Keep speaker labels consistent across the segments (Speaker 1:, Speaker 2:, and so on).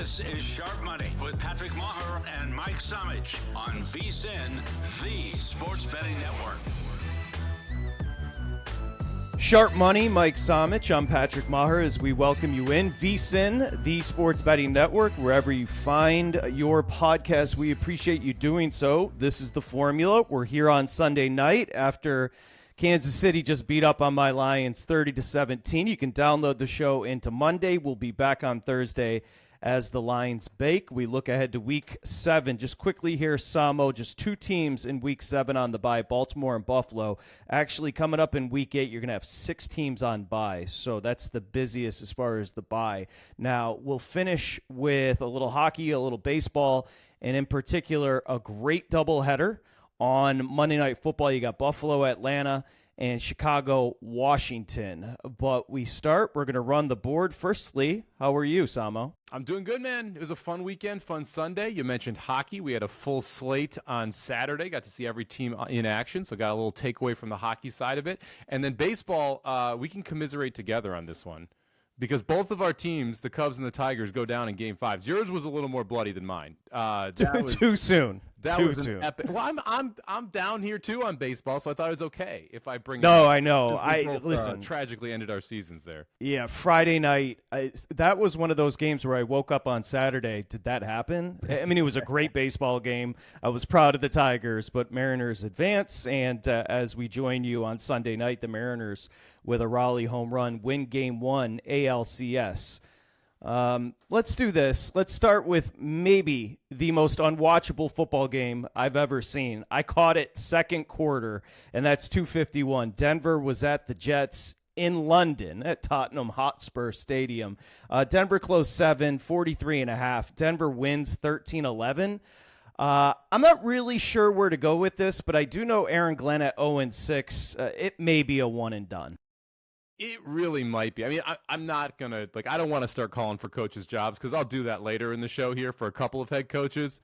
Speaker 1: This is Sharp Money with Patrick Meagher and Mike Somich on VSiN, the Sports Betting Network.
Speaker 2: Sharp Money, Mike Somich. I'm Patrick Meagher as we welcome you in. VSiN, the Sports Betting Network, wherever you find your podcast. We appreciate you doing so. This is the formula. We're here on Sunday night after Kansas City just beat up on my Lions 30-17. You can download the show into Monday. We'll be back on Thursday as the Lions bake. We look ahead to Week 7. Just quickly here, Samo, just two teams in Week 7 on the bye, Baltimore and Buffalo. Actually, coming up in Week 8, you're going to have 6 teams on bye, so that's the busiest as far as the bye. Now, we'll finish with a little hockey, a little baseball, and in particular, a great doubleheader. On Monday Night Football, you got Buffalo, Atlanta, and Chicago, Washington. But we're going to run the board. Firstly, how are you, Samo?
Speaker 3: I'm doing good, man. It was a fun weekend, fun Sunday. You mentioned hockey. We had a full slate on Saturday. Got to see every team in action, so got a little takeaway from the hockey side of it. And then baseball, we can commiserate together on this one because both of our teams, the Cubs and the Tigers, go down in Game 5. Yours was a little more bloody than mine.
Speaker 2: Too soon.
Speaker 3: That
Speaker 2: Too
Speaker 3: was
Speaker 2: soon.
Speaker 3: an epic. Well, I'm down here too on baseball, so I thought it was okay if I bring.
Speaker 2: No, I know.
Speaker 3: Listen. Tragically ended our seasons there.
Speaker 2: Yeah, Friday night. That was one of those games where I woke up on Saturday. Did that happen? I mean, it was a great baseball game. I was proud of the Tigers, but Mariners advance. And as we join you on Sunday night, the Mariners with a Raleigh home run win Game 1 ALCS. Let's do this. Let's start with maybe the most unwatchable football game I've ever seen. I caught it second quarter, and that's 2:51. Denver was at the Jets in London at Tottenham Hotspur Stadium. Denver closed 7, 43.5. Denver wins 13-11. I'm not really sure where to go with this, but I do know Aaron Glenn at 0-6. It may be a one and done.
Speaker 3: It really might be. I mean, I'm not going to, I don't want to start calling for coaches' jobs because I'll do that later in the show here for a couple of head coaches.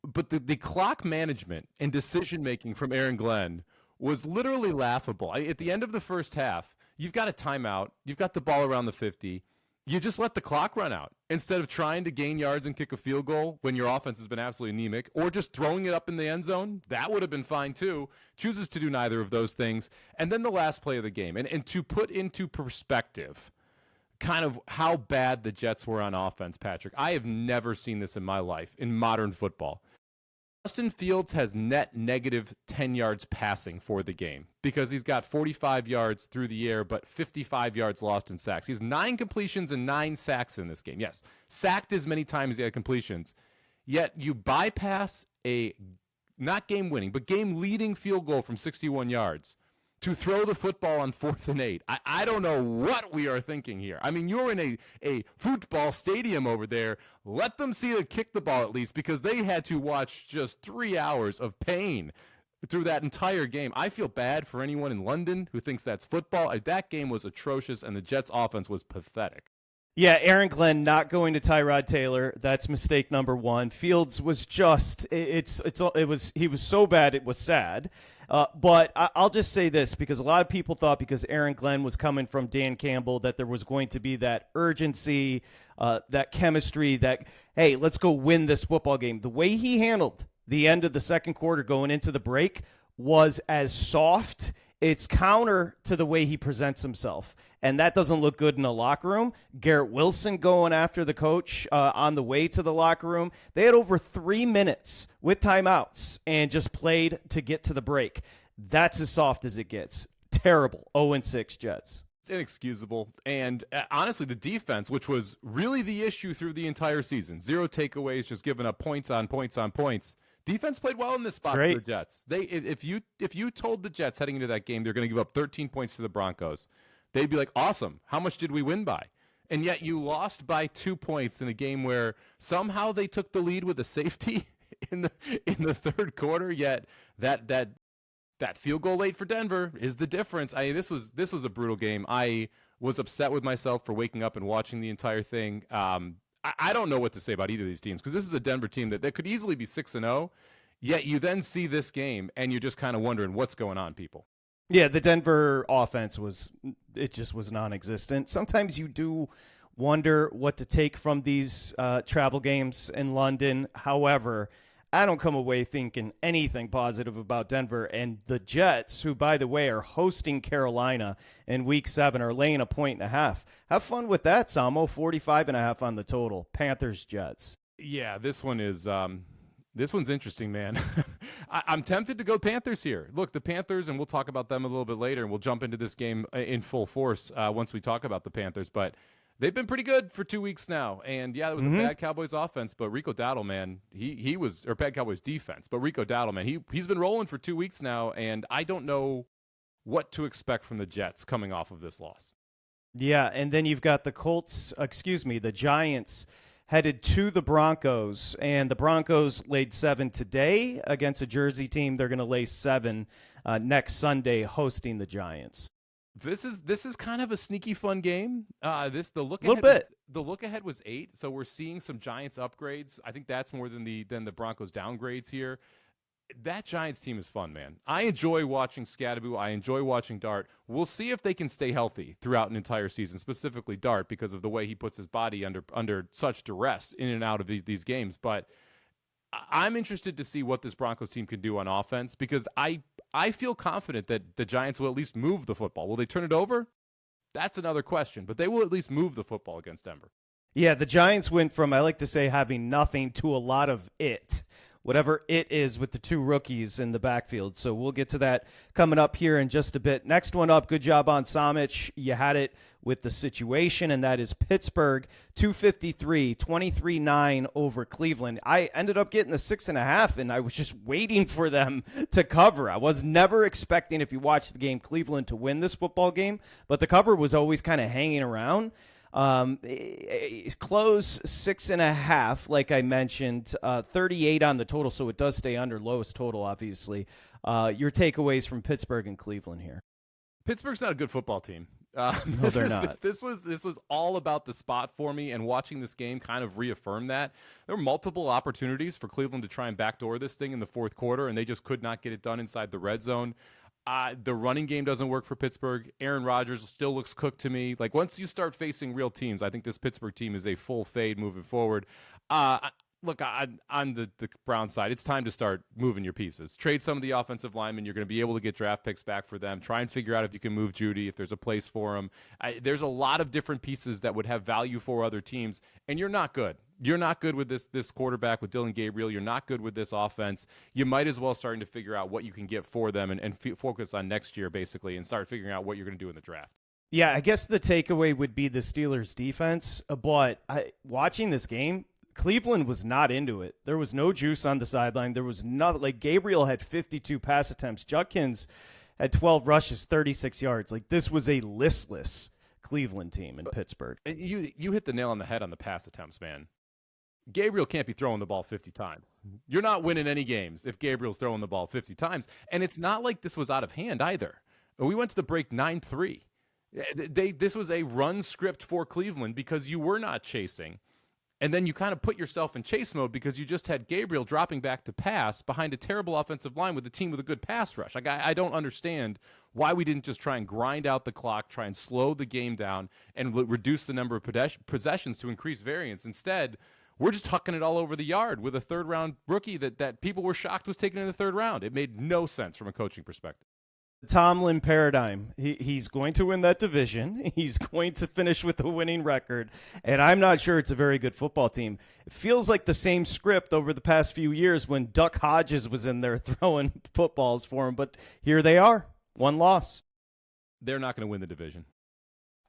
Speaker 3: But the clock management and decision-making from Aaron Glenn was literally laughable. At the end of the first half, you've got a timeout. You've got the ball around the 50. You just let the clock run out instead of trying to gain yards and kick a field goal when your offense has been absolutely anemic, or just throwing it up in the end zone. That would have been fine too. Chooses to do neither of those things. And then the last play of the game. And to put into perspective kind of how bad the Jets were on offense, Patrick, I have never seen this in my life in modern football. Justin Fields has net negative 10 yards passing for the game because he's got 45 yards through the air, but 55 yards lost in sacks. He has 9 completions and 9 sacks in this game. Yes, sacked as many times as he had completions. Yet you bypass a not game-winning, but game-leading field goal from 61 yards to throw the football on 4th and 8. I don't know what we are thinking here. I mean, you're in a football stadium over there. Let them see it kick the ball at least, because they had to watch just 3 hours of pain through that entire game. I feel bad for anyone in London who thinks that's football. That game was atrocious, and the Jets' offense was pathetic.
Speaker 2: Yeah, Aaron Glenn not going to Tyrod Taylor. That's mistake number 1. Fields was just he was so bad it was sad. But I'll just say this, because a lot of people thought because Aaron Glenn was coming from Dan Campbell that there was going to be that urgency, that chemistry, that, hey, let's go win this football game. The way he handled the end of the second quarter going into the break was as soft. It's counter to the way he presents himself, and that doesn't look good in a locker room. Garrett Wilson going after the coach on the way to the locker room. They had over 3 minutes with timeouts and just played to get to the break. That's as soft as it gets. Terrible. 0-6 Jets.
Speaker 3: It's inexcusable. And honestly, the defense, which was really the issue through the entire season, 0 takeaways, just giving up points on points on points. Defense played well in this spot for the Jets. If you told the Jets heading into that game they're going to give up 13 points to the Broncos, they'd be like, awesome. How much did we win by? And yet you lost by 2 points in a game where somehow they took the lead with a safety in the third quarter. Yet that field goal late for Denver is the difference. This was a brutal game. I was upset with myself for waking up and watching the entire thing. I don't know what to say about either of these teams, because this is a Denver team that could easily be 6-0, yet you then see this game and you're just kind of wondering what's going on, people.
Speaker 2: Yeah, the Denver offense was non-existent. Sometimes you do wonder what to take from these travel games in London. However, I don't come away thinking anything positive about Denver. And the Jets, who, by the way, are hosting Carolina in Week 7, are laying 1.5. Have fun with that, Samo. 45.5 on the total. Panthers-Jets.
Speaker 3: Yeah, this one is this one's interesting, man. I'm tempted to go Panthers here. Look, the Panthers, and we'll talk about them a little bit later, and we'll jump into this game in full force once we talk about the Panthers. But they've been pretty good for 2 weeks now. And, yeah, it was a bad Cowboys offense, but Rico Dowdle, man, he was – or bad Cowboys defense. But Rico Dowdle, man, he's been rolling for 2 weeks now, and I don't know what to expect from the Jets coming off of this loss.
Speaker 2: Yeah, and then you've got the Giants headed to the Broncos, and the Broncos laid 7 today against a Jersey team. They're going to lay 7 next Sunday hosting the Giants.
Speaker 3: This is kind of a sneaky fun game. The look ahead was 8, so we're seeing some Giants upgrades. I think that's more than the Broncos downgrades here. That Giants team is fun, man. I enjoy watching Scadaboo. I enjoy watching Dart. We'll see if they can stay healthy throughout an entire season, specifically Dart, because of the way he puts his body under such duress in and out of these games. But I'm interested to see what this Broncos team can do on offense, because I feel confident that the Giants will at least move the football. Will they turn it over? That's another question, but they will at least move the football against Denver.
Speaker 2: Yeah, the Giants went from, I like to say, having nothing to a lot of it. Whatever it is with the 2 rookies in the backfield. So we'll get to that coming up here in just a bit. Next one up, good job on Somich. You had it with the situation, and that is Pittsburgh, 253, 23-9 over Cleveland. I ended up getting the 6.5, and I was just waiting for them to cover. I was never expecting, if you watch the game, Cleveland to win this football game, but the cover was always kind of hanging around. Close 6.5, like I mentioned, 38 on the total, so it does stay under lowest total, obviously. Your takeaways from Pittsburgh and Cleveland here.
Speaker 3: Pittsburgh's not a good football team.
Speaker 2: No, they're not.
Speaker 3: This was all about the spot for me, and watching this game kind of reaffirmed that. There were multiple opportunities for Cleveland to try and backdoor this thing in the fourth quarter, and they just could not get it done inside the red zone. The running game doesn't work for Pittsburgh. Aaron Rodgers still looks cooked to me. Like, once you start facing real teams, I think this Pittsburgh team is a full fade moving forward. Look, on the Brown side, it's time to start moving your pieces. Trade some of the offensive linemen. You're going to be able to get draft picks back for them. Try and figure out if you can move Judy, if there's a place for him. There's a lot of different pieces that would have value for other teams, and you're not good. You're not good with this quarterback, with Dylan Gabriel. You're not good with this offense. You might as well starting to figure out what you can get for them and focus on next year, basically, and start figuring out what you're going to do in the draft.
Speaker 2: Yeah, I guess the takeaway would be the Steelers' defense, but watching this game, Cleveland was not into it. There was no juice on the sideline. There was not, like, Gabriel had 52 pass attempts. Judkins had 12 rushes, 36 yards. Like, this was a listless Cleveland team in Pittsburgh.
Speaker 3: And you hit the nail on the head on the pass attempts, man. Gabriel can't be throwing the ball 50 times. You're not winning any games if Gabriel's throwing the ball 50 times. And it's not like this was out of hand either. We went to the break 9-3. This was a run script for Cleveland because you were not chasing. And then you kind of put yourself in chase mode because you just had Gabriel dropping back to pass behind a terrible offensive line with a team with a good pass rush. Like, I don't understand why we didn't just try and grind out the clock, try and slow the game down, and reduce the number of possessions to increase variance. Instead, we're just tucking it all over the yard with a third-round rookie that people were shocked was taken in the third round. It made no sense from a coaching perspective.
Speaker 2: Tomlin paradigm. He's going to win that division. He's going to finish with a winning record. And I'm not sure it's a very good football team. It feels like the same script over the past few years when Duck Hodges was in there throwing footballs for him. But here they are. One loss.
Speaker 3: They're not going to win the division.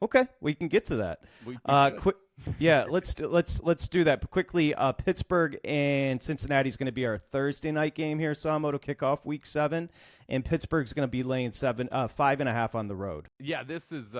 Speaker 2: Okay, we can get to that. Let's do that. But quickly, Pittsburgh and Cincinnati is going to be our Thursday night game here, Samo, to kick off Week 7, and Pittsburgh's going to be laying 5.5 on the road. Yeah,
Speaker 3: this is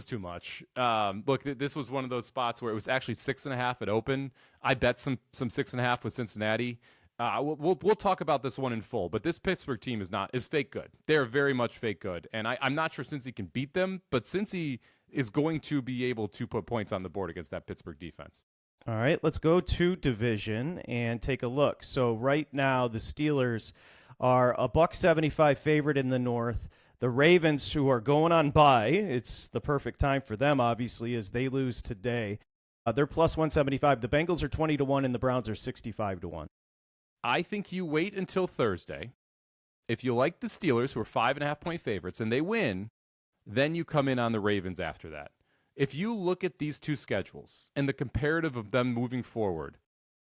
Speaker 3: too much. Look, this was one of those spots where it was actually 6.5 at open. I bet some 6.5 with Cincinnati. We'll talk about this one in full, but this Pittsburgh team is fake good. They're very much fake good, and I'm not sure Cincy can beat them, but Cincy is going to be able to put points on the board against that Pittsburgh defense.
Speaker 2: All right, let's go to division and take a look. So right now, the Steelers are a $1.75 favorite in the North. The Ravens, who are going on bye, it's the perfect time for them, obviously, as they lose today. They're plus 175. The Bengals are 20-1 and the Browns are 65-1.
Speaker 3: I think you wait until Thursday. If you like the Steelers, who are 5.5-point favorites, and they win, then you come in on the Ravens after that. If you look at these two schedules and the comparative of them moving forward,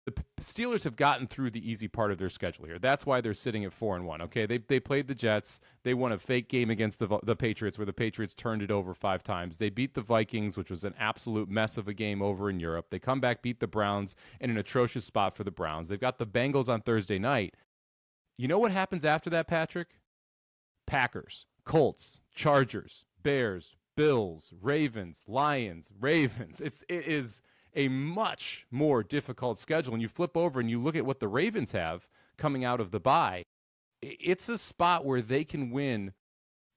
Speaker 3: the Steelers have gotten through the easy part of their schedule here. That's why they're sitting at 4-1. Okay, they played the Jets. They won a fake game against the Patriots, where the Patriots turned it over 5 times. They beat the Vikings, which was an absolute mess of a game over in Europe. They come back, beat the Browns in an atrocious spot for the Browns. They've got the Bengals on Thursday night. You know what happens after that, Patrick? Packers, Colts, Chargers, Bears, Bills, Ravens, Lions, Ravens. It is a much more difficult schedule. When you flip over and you look at what the Ravens have coming out of the bye, it's a spot where they can win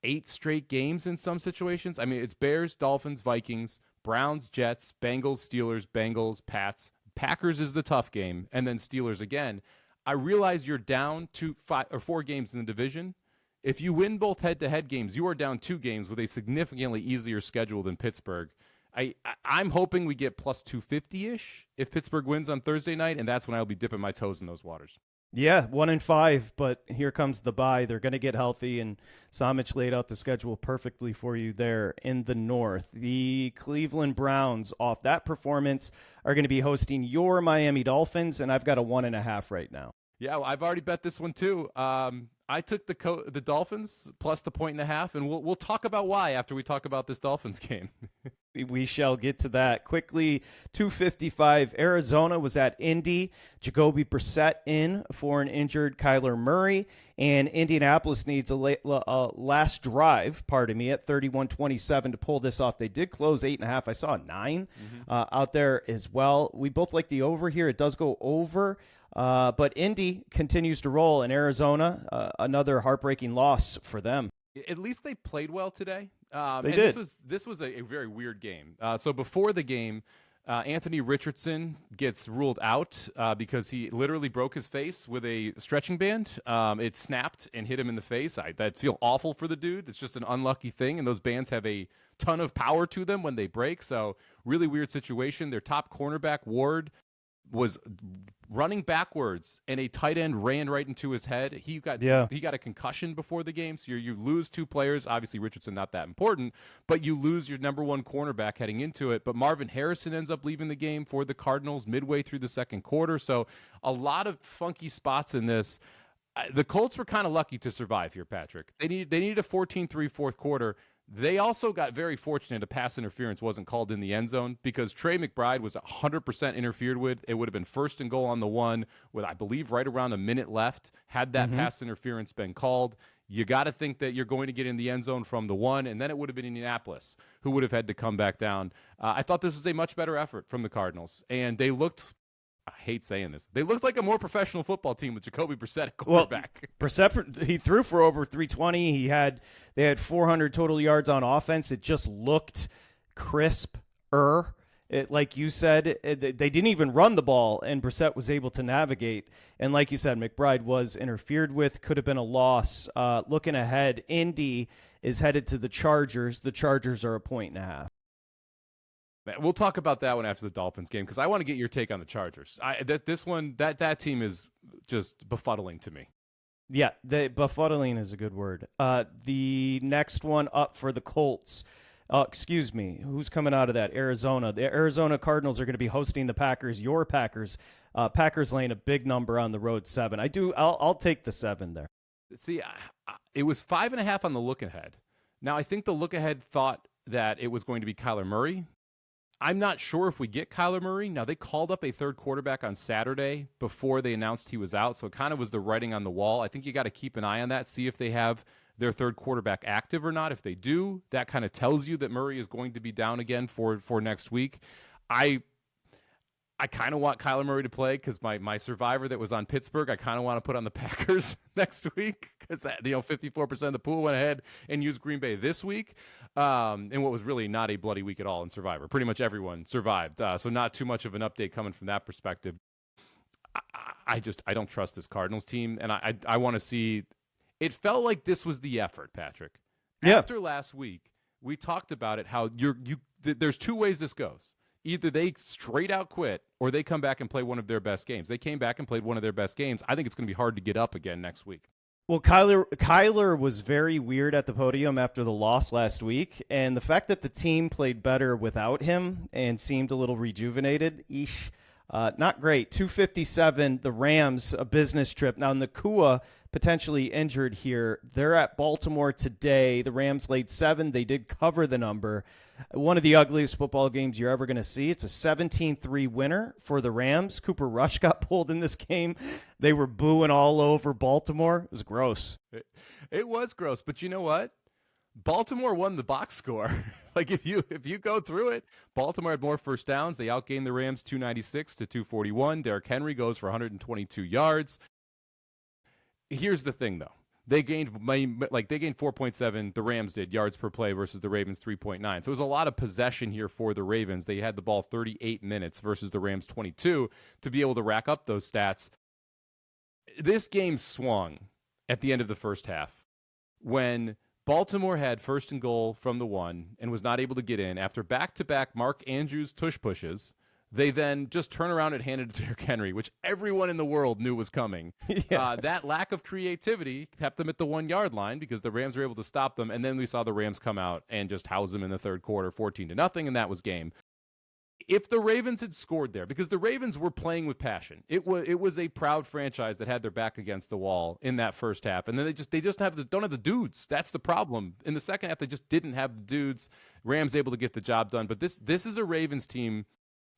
Speaker 3: 8 straight games in some situations. I mean, it's Bears, Dolphins, Vikings, Browns, Jets, Bengals, Steelers, Bengals, Pats. Packers is the tough game, and then Steelers again. I realize you're down 4 games in the division. If you win both head-to-head games, you are down 2 games with a significantly easier schedule than Pittsburgh. I'm hoping we get plus 250-ish if Pittsburgh wins on Thursday night, and that's when I'll be dipping my toes in those waters.
Speaker 2: Yeah, 1-5, but here comes the bye. They're going to get healthy, and Somich laid out the schedule perfectly for you there in the north. The Cleveland Browns, off that performance, are going to be hosting your Miami Dolphins, and I've got a 1.5 right now.
Speaker 3: Yeah, well, I've already bet this one too. I took the Dolphins plus the 1.5, and we'll talk about why after we talk about this Dolphins game.
Speaker 2: We shall get to that quickly. 2:55. Arizona was at Indy. Jacoby Brissett in for an injured Kyler Murray, and Indianapolis needs a last drive. At 31-27 to pull this off. They did close 8.5. I saw a 9 out there as well. We both like the over here. It does go over. But Indy continues to roll, and Arizona, another heartbreaking loss for them.
Speaker 3: At least they played well today.
Speaker 2: They did.
Speaker 3: This was a very weird game. So before the game, Anthony Richardson gets ruled out because he literally broke his face with a stretching band. It snapped and hit him in the face. I feel awful for the dude. It's just an unlucky thing, and those bands have a ton of power to them when they break. So really weird situation. Their top cornerback, Ward, was running backwards, and a tight end ran right into his head. He got a concussion before the game, so you lose 2 players. Obviously, Richardson not that important, but you lose your number 1 cornerback heading into it. But Marvin Harrison ends up leaving the game for the Cardinals midway through the second quarter. So a lot of funky spots in this. The Colts were kind of lucky to survive here, Patrick. They needed a 14-3 fourth quarter. They also got very fortunate a pass interference wasn't called in the end zone because Trey McBride was 100% interfered with. It would have been 1st and goal on the 1 with, I believe, right around a minute left. Had that pass interference been called, you got to think that you're going to get in the end zone from the 1, and then it would have been Indianapolis who would have had to come back down. I thought this was a much better effort from the Cardinals, and they looked – I hate saying this. They looked like a more professional football team with Jacoby Brissett at quarterback.
Speaker 2: Well, Brissett, he threw for over 320. They had 400 total yards on offense. It just looked crisper. Like you said, they didn't even run the ball, and Brissett was able to navigate. And like you said, McBride was interfered with, could have been a loss. Looking ahead, Indy is headed to the Chargers. The Chargers are a 1.5.
Speaker 3: We'll talk about that one after the Dolphins game because I want to get your take on the Chargers. That team is just befuddling to me.
Speaker 2: Yeah, befuddling is a good word. The next one up for the Colts. Excuse me, who's coming out of that? Arizona. The Arizona Cardinals are going to be hosting the Packers. Your Packers. Packers laying a big number on the road, 7. I'll take the 7 there.
Speaker 3: See, it was 5.5 on the look ahead. Now I think the look ahead thought that it was going to be Kyler Murray. I'm not sure if we get Kyler Murray. Now, they called up a 3rd quarterback on Saturday before they announced he was out, so it kind of was the writing on the wall. I think you got to keep an eye on that, see if they have their 3rd quarterback active or not. If they do, that kind of tells you that Murray is going to be down again for next week. I kind of want Kyler Murray to play because my survivor that was on Pittsburgh, I kind of want to put on the Packers next week because 54% of the pool went ahead and used Green Bay this week. And what was really not a bloody week at all in Survivor. Pretty much everyone survived. So not too much of an update coming from that perspective. I don't trust this Cardinals team, and I want to see. It felt like this was the effort, Patrick. Yeah. After last week, we talked about it. How there's 2 ways this goes. Either they straight out quit or they come back and play one of their best games. They came back and played one of their best games. I think it's going to be hard to get up again next week.
Speaker 2: Well, Kyler was very weird at the podium after the loss last week, and the fact that the team played better without him and seemed a little rejuvenated, not great. 257, the Rams, a business trip. Now, Nakua potentially injured here. They're at Baltimore today. The Rams laid 7. They did cover the number. One of the ugliest football games you're ever going to see. It's a 17-3 winner for the Rams. Cooper Rush got pulled in this game. They were booing all over Baltimore. It was gross.
Speaker 3: It was gross, but you know what? Baltimore won the box score. Like if you go through it, Baltimore had more first downs. They outgained the Rams 296 to 241. Derrick Henry goes for 122 yards. Here's the thing, though. They gained 4.7. The Rams did yards per play versus the Ravens 3.9. So it was a lot of possession here for the Ravens. They had the ball 38 minutes versus the Rams 22 to be able to rack up those stats. This game swung at the end of the first half when Baltimore had first and goal from the 1 and was not able to get in after back-to-back Mark Andrews tush pushes. They then just turn around and hand it to Derrick Henry, which everyone in the world knew was coming. Yeah. That lack of creativity kept them at the 1-yard line because the Rams were able to stop them. And then we saw the Rams come out and just house them in the third quarter, 14-0, and that was game. If the Ravens had scored there, because the Ravens were playing with passion, it was a proud franchise that had their back against the wall in that first half, and then they just don't have the dudes. That's the problem. In the second half, they just didn't have the dudes. Rams able to get the job done, but this is a Ravens team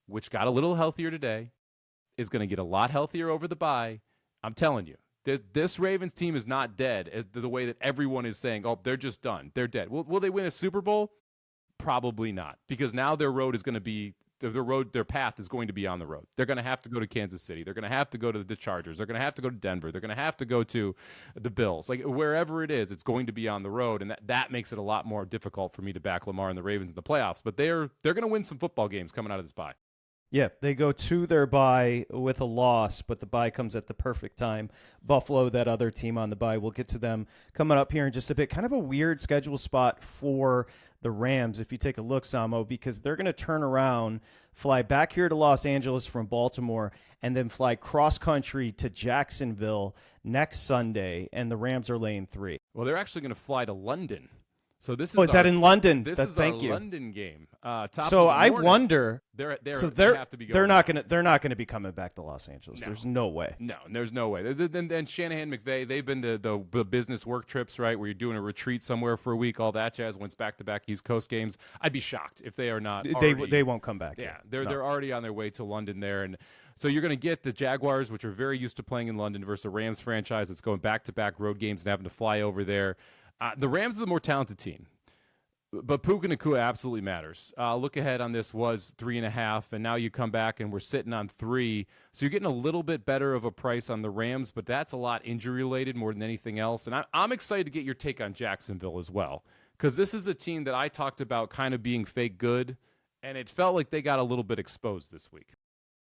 Speaker 3: which got a little healthier today, is going to get a lot healthier over the bye. I'm telling you, this Ravens team is not dead as the way that everyone is saying, oh, they're just done. They're dead. Will they win a Super Bowl? Probably not, because now their road is going to be their path is going to be on the road. They're going to have to go to Kansas City. They're going to have to go to the Chargers. They're going to have to go to Denver. They're going to have to go to the Bills. Like wherever it is, it's going to be on the road, and that makes it a lot more difficult for me to back Lamar and the Ravens in the playoffs. But they're going to win some football games coming out of this bye.
Speaker 2: Yeah, they go to their bye with a loss, but the bye comes at the perfect time. Buffalo, that other team on the bye, we'll get to them coming up here in just a bit. Kind of a weird schedule spot for the Rams, if you take a look, Samo, because they're going to turn around, fly back here to Los Angeles from Baltimore, and then fly cross-country to Jacksonville next Sunday, and the Rams are laying 3.
Speaker 3: Well, they're actually going to fly to London. So this is
Speaker 2: is that in London?
Speaker 3: This is our London game.
Speaker 2: So I wonder.
Speaker 3: They have to be going.
Speaker 2: They're not going to be coming back to Los Angeles. No. There's no way.
Speaker 3: No, there's no way. And Shanahan, McVay, they've been to the business work trips, right, where you're doing a retreat somewhere for a week, all that jazz. Went back-to-back East Coast games. I'd be shocked if they are not.
Speaker 2: They won't come back.
Speaker 3: Yeah, they're already on their way to London there, and so you're going to get the Jaguars, which are very used to playing in London, versus the Rams franchise that's going back-to-back road games and having to fly over there. The Rams are the more talented team. But Puka Nacua absolutely matters. Look ahead on this was 3.5, and now you come back and we're sitting on 3. So you're getting a little bit better of a price on the Rams, but that's a lot injury-related more than anything else. And I'm excited to get your take on Jacksonville as well, because this is a team that I talked about kind of being fake good, and it felt like they got a little bit exposed this week.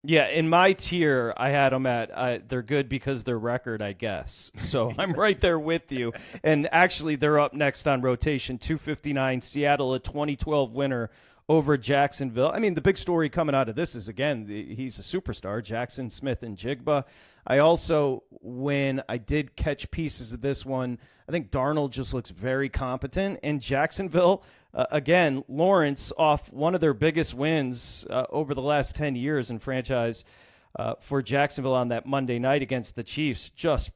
Speaker 2: Yeah, in my tier, I had them at they're good because their record, I guess. So I'm right there with you. And actually, they're up next on rotation, 259, Seattle, a 2012 winner over Jacksonville. I mean, the big story coming out of this is, again, he's a superstar, Jackson Smith-Njigba. I also, when I did catch pieces of this one, I think Darnold just looks very competent. And Jacksonville, again, Lawrence off one of their biggest wins over the last 10 years in franchise for Jacksonville on that Monday night against the Chiefs, just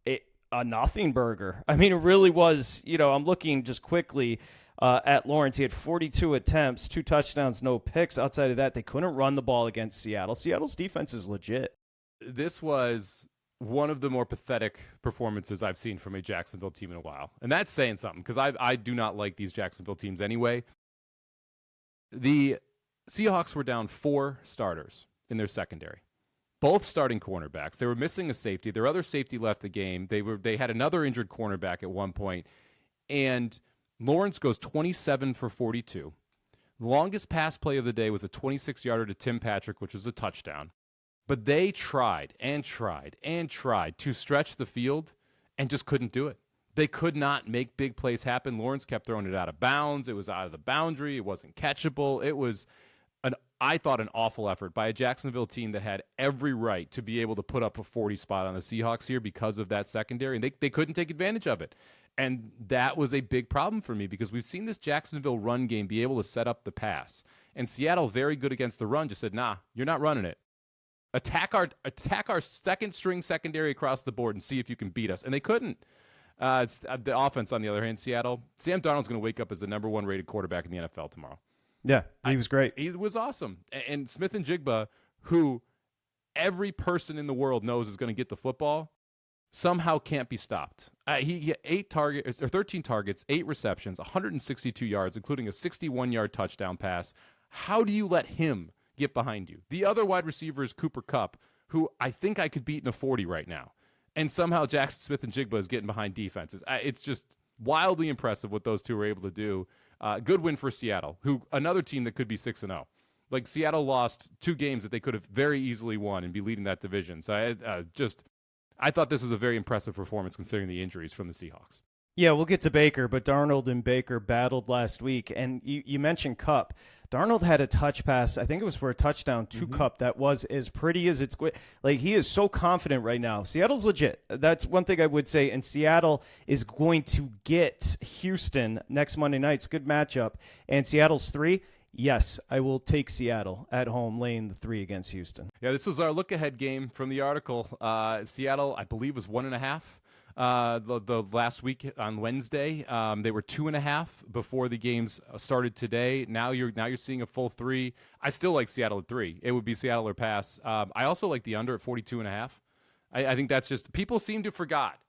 Speaker 2: a nothing burger. I mean, it really was, I'm looking just quickly at Lawrence. He had 42 attempts, 2 touchdowns, no picks. Outside of that, they couldn't run the ball against Seattle. Seattle's defense is legit.
Speaker 3: This was one of the more pathetic performances I've seen from a Jacksonville team in a while. And that's saying something, because I do not like these Jacksonville teams anyway. The Seahawks were down 4 starters in their secondary. Both starting cornerbacks. They were missing a safety. Their other safety left the game. They had another injured cornerback at one point. And Lawrence goes 27 for 42. The longest pass play of the day was a 26-yarder to Tim Patrick, which was a touchdown. But they tried and tried and tried to stretch the field and just couldn't do it. They could not make big plays happen. Lawrence kept throwing it out of bounds. It was out of the boundary. It wasn't catchable. It was an I thought, an awful effort by a Jacksonville team that had every right to be able to put up a 40 spot on the Seahawks here because of that secondary, and they couldn't take advantage of it. And that was a big problem for me because we've seen this Jacksonville run game be able to set up the pass. And Seattle, very good against the run, just said, nah, you're not running it. Attack our second string secondary across the board and see if you can beat us. And they couldn't. The offense, on the other hand, Seattle, Sam Darnold's going to wake up as the number 1 rated quarterback in the NFL tomorrow.
Speaker 2: Yeah, he was great.
Speaker 3: He was awesome. And Smith and Jigba, who every person in the world knows is going to get the football, somehow can't be stopped. He had 13 targets, 8 receptions, 162 yards, including a 61-yard touchdown pass. How do you let him get behind you? The other wide receiver is Cooper Kupp, who I think I could beat in a 40 right now. And somehow Jackson Smith and Jigba is getting behind defenses. It's just wildly impressive what those two were able to do. Good win for Seattle, who another team that could be 6-0. Like, Seattle lost 2 games that they could have very easily won and be leading that division. So I thought this was a very impressive performance considering the injuries from the Seahawks.
Speaker 2: Yeah, we'll get to Baker, but Darnold and Baker battled last week. And you mentioned Kupp. Darnold had a touch pass. I think it was for a touchdown to Kupp that was as pretty as it's like. He is so confident right now. Seattle's legit. That's one thing I would say. And Seattle is going to get Houston next Monday night. It's a good matchup. And Seattle's 3. Yes, I will take Seattle at home, laying the 3 against Houston.
Speaker 3: Yeah, this was our look-ahead game from the article. Seattle, I believe, was 1.5. The last week on Wednesday, they were 2.5 before the games started today. Now you're seeing a full 3. I still like Seattle at 3. It would be Seattle or pass. I also like the under at 42.5. I think that's just, people seem to forgot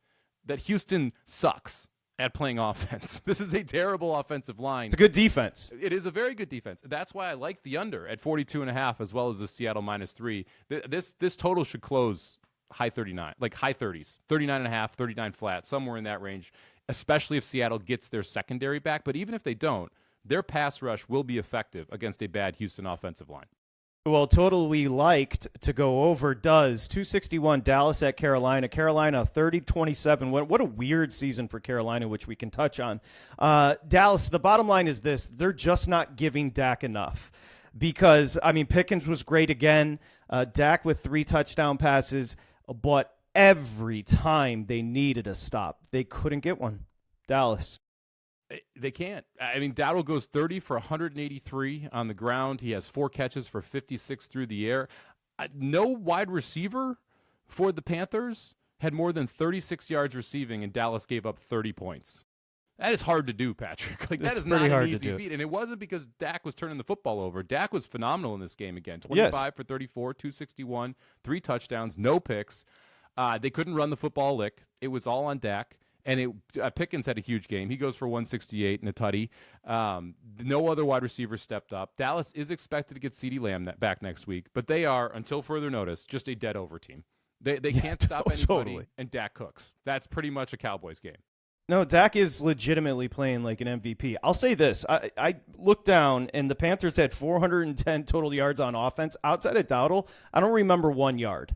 Speaker 3: that Houston sucks at playing offense. This is a terrible offensive line.
Speaker 2: It's a good defense.
Speaker 3: It is a very good defense. That's why I like the under at 42.5 as well as the Seattle -3. This total should close high 39, like high 30s, 39.5, 39 flat, somewhere in that range, especially if Seattle gets their secondary back. But even if they don't, their pass rush will be effective against a bad Houston offensive line.
Speaker 2: Well, total we liked to go over does 261 Dallas at Carolina. Carolina 30-27. What a weird season for Carolina, which we can touch on. Dallas, the bottom line is this. They're just not giving Dak enough because, I mean, Pickens was great again. Dak with 3 touchdown passes, but every time they needed a stop, they couldn't get one. Dallas.
Speaker 3: They can't. I mean, Dowdle goes 30 for 183 on the ground. He has 4 catches for 56 through the air. No wide receiver for the Panthers had more than 36 yards receiving, and Dallas gave up 30 points. That is hard to do, Patrick. Like, that is not an easy feat. And it wasn't because Dak was turning the football over. Dak was phenomenal in this game again. 25 for 34, 261, 3 touchdowns, no picks. They couldn't run the football lick. It was all on Dak. And Pickens had a huge game. He goes for 168 and a tutty. No other wide receivers stepped up. Dallas is expected to get CeeDee Lamb back next week, but they are, until further notice, just a dead over team. They can't stop anybody, and Dak cooks. That's pretty much a Cowboys game.
Speaker 2: No, Dak is legitimately playing like an MVP. I'll say this. I looked down, and the Panthers had 410 total yards on offense. Outside of Dowdle, I don't remember 1 yard.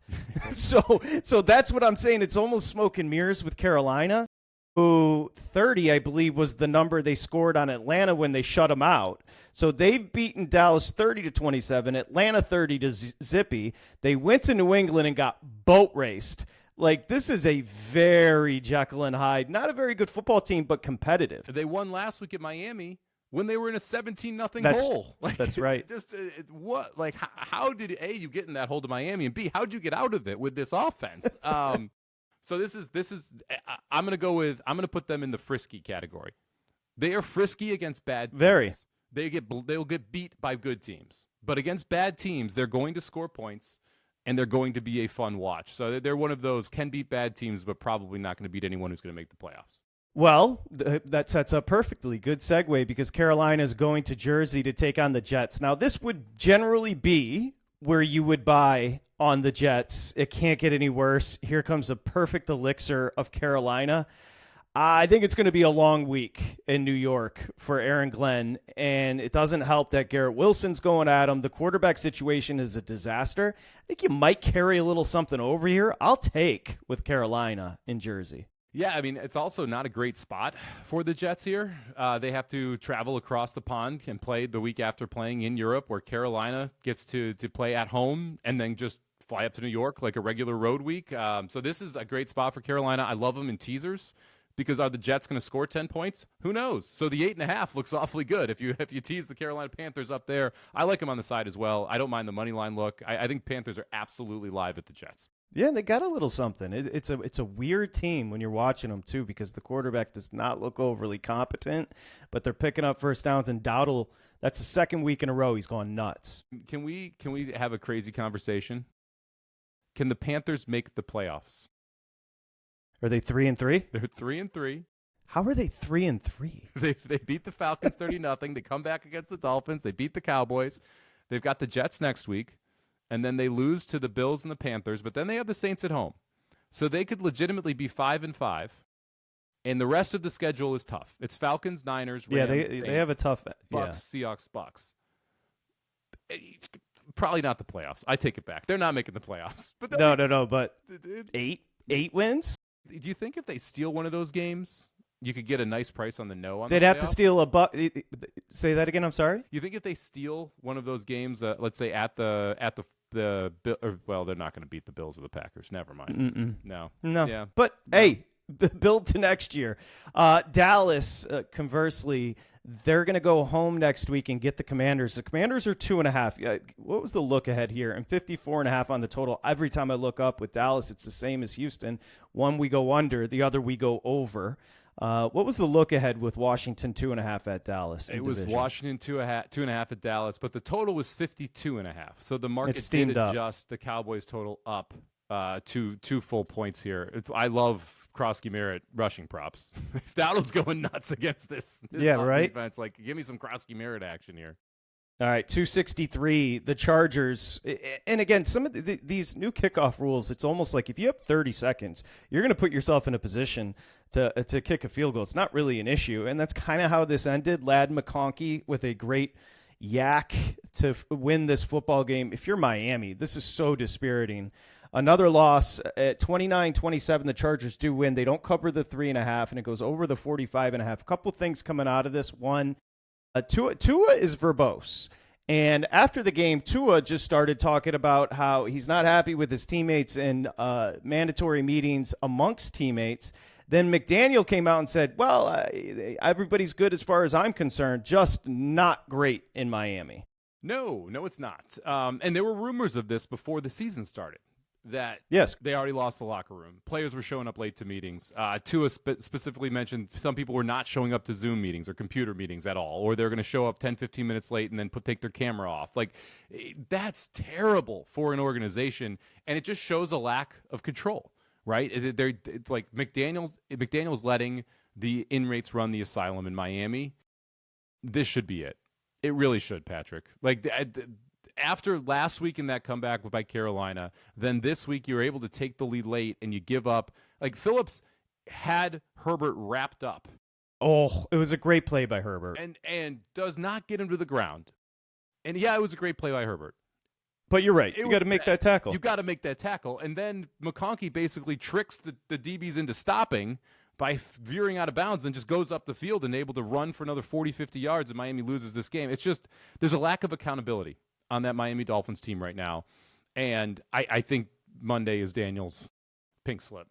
Speaker 2: So that's what I'm saying. It's almost smoke and mirrors with Carolina, who 30, I believe, was the number they scored on Atlanta when they shut them out. So they've beaten Dallas 30-27, Atlanta 30-zippy. They went to New England and got boat raced. Like, this is a very Jekyll and Hyde, not a very good football team, but competitive.
Speaker 3: They won last week at Miami when they were in a 17-0 hole. Like,
Speaker 2: that's right.
Speaker 3: What? Like, how did you get in that hole to Miami, and B, how'd you get out of it with this offense? So this is. I'm gonna put them in the frisky category. They are frisky against bad teams.
Speaker 2: Very.
Speaker 3: They'll get beat by good teams, but against bad teams, they're going to score points. And they're going to be a fun watch. So they're one of those can beat bad teams, but probably not going to beat anyone who's going to make the playoffs.
Speaker 2: Well, that sets up perfectly. Good segue, because Carolina is going to Jersey to take on the Jets. Now, this would generally be where you would buy on the Jets. It can't get any worse. Here comes a perfect elixir of Carolina. I think it's going to be a long week in New York for Aaron Glenn, and it doesn't help that Garrett Wilson's going at him. The quarterback situation is a disaster. I think you might carry a little something over here. I'll take with Carolina in Jersey.
Speaker 3: Yeah, I mean, it's also not a great spot for the Jets here. They have to travel across the pond and play the week after playing in Europe, where Carolina gets to play at home and then just fly up to New York like a regular road week. So this is a great spot for Carolina. I love them in teasers because are the Jets going to score 10 points? Who knows? So the 8.5 looks awfully good if you tease the Carolina Panthers up there. I like them on the side as well. I don't mind the money line look. I think Panthers are absolutely live at the Jets.
Speaker 2: Yeah, they got a little something. It's a weird team when you're watching them, too, because the quarterback does not look overly competent, but they're picking up first downs, and Dowdle, that's the second week in a row he's gone nuts.
Speaker 3: Can we have a crazy conversation? Can the Panthers make the playoffs?
Speaker 2: Are they 3-3?
Speaker 3: They're 3-3.
Speaker 2: How are they 3-3?
Speaker 3: They beat the Falcons 30-0. They come back against the Dolphins. They beat the Cowboys. They've got the Jets next week. And then they lose to the Bills and the Panthers, but then they have the Saints at home. So they could legitimately be 5-5, and the rest of the schedule is tough. It's Falcons, Niners, Rams,
Speaker 2: Saints, they have a tough
Speaker 3: Bucks, Seahawks, Bucks. Probably not the playoffs. I take it back. They're not making the playoffs. But
Speaker 2: no, but eight wins?
Speaker 3: Do you think if they steal one of those games, you could get a nice price on the no on
Speaker 2: They'd
Speaker 3: the
Speaker 2: have
Speaker 3: playoffs?
Speaker 2: to steal a buck. Say that again, I'm sorry?
Speaker 3: You think if they steal one of those games, let's say at the well, they're not going to beat the Bills or the Packers. Never mind. No. Yeah.
Speaker 2: But hey, build to next year. Dallas, conversely, they're going to go home next week and get the Commanders. The Commanders are 2.5. What was the look ahead here? And 54.5 on the total. Every time I look up with Dallas, it's the same as Houston. One we go under, the other we go over. What was the look ahead with Washington 2.5 at Dallas?
Speaker 3: It was Washington 2.5 at Dallas, but the total was 52.5. So the market did adjust the Cowboys total up two full points here. I love Krosky Merritt rushing props. If Dowdle's going nuts against this
Speaker 2: right?
Speaker 3: defense, like give me some Krosky Merritt action here.
Speaker 2: All right, 263, the Chargers. And again, some of these new kickoff rules, it's almost like if you have 30 seconds, you're going to put yourself in a position to kick a field goal. It's not really an issue, and that's kind of how this ended. Ladd McConkey with a great yak to win this football game. If you're Miami, this is so dispiriting. Another loss at 29-27, the Chargers do win. They don't cover the 3.5, and it goes over the 45.5. A couple things coming out of this. One, Tua is verbose. And after the game, Tua just started talking about how he's not happy with his teammates in mandatory meetings amongst teammates. Then McDaniel came out and said, well, everybody's good as far as I'm concerned, just not great in Miami.
Speaker 3: No, it's not. And there were rumors of this before the season started. That
Speaker 2: yes,
Speaker 3: they already lost the locker room. Players were showing up late to meetings. Tua specifically mentioned some people were not showing up to Zoom meetings or computer meetings at all, or they're going to show up 10, 15 minutes late and then take their camera off. Like, that's terrible for an organization, and it just shows a lack of control, right? They're like McDaniel's letting the inmates run the asylum in Miami. This should be it. It really should, Patrick. Like, after last week in that comeback by Carolina, then this week you're able to take the lead late and you give up. Like, Phillips had Herbert wrapped up.
Speaker 2: Oh, it was a great play by Herbert.
Speaker 3: And does not get him to the ground. And yeah, it was a great play by Herbert.
Speaker 2: But you're right. You got to make that tackle.
Speaker 3: You got to make that tackle. And then McConkey basically tricks the DBs into stopping by veering out of bounds, then just goes up the field and able to run for another 40, 50 yards, and Miami loses this game. It's just, there's a lack of accountability on that Miami Dolphins team right now. And I think Monday is Daniel's pink slip.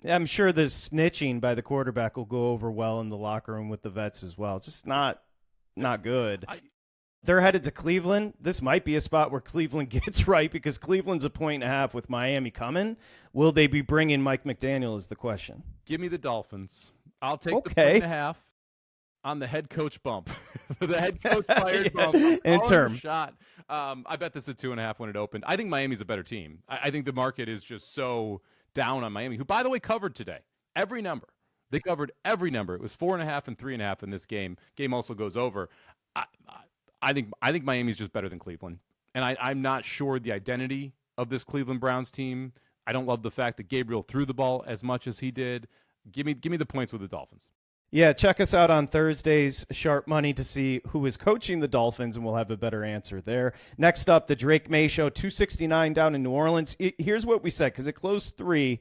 Speaker 2: I'm sure the snitching by the quarterback will go over well in the locker room with the vets as well. Just not good. They're headed to Cleveland. This might be a spot where Cleveland gets right because Cleveland's a 1.5 with Miami coming. Will they be bringing Mike McDaniel is the question.
Speaker 3: Give me the Dolphins. I'll take the 1.5 on the head coach bump. The head coach fired bump.
Speaker 2: Interim
Speaker 3: shot. I bet this is 2.5 when it opened. I think Miami's a better team. I think the market is just so down on Miami, who, by the way, covered today. Every number. They covered every number. It was 4.5 and 3.5 in this game. Game also goes over. I think Miami's just better than Cleveland. And I'm not sure the identity of this Cleveland Browns team. I don't love the fact that Gabriel threw the ball as much as he did. Give me the points with the Dolphins.
Speaker 2: Yeah, check us out on Thursdays, Sharp Money, to see who is coaching the Dolphins, and we'll have a better answer there. Next up, the Drake May Show, 269 down in New Orleans. Here's what we said, because it closed 3.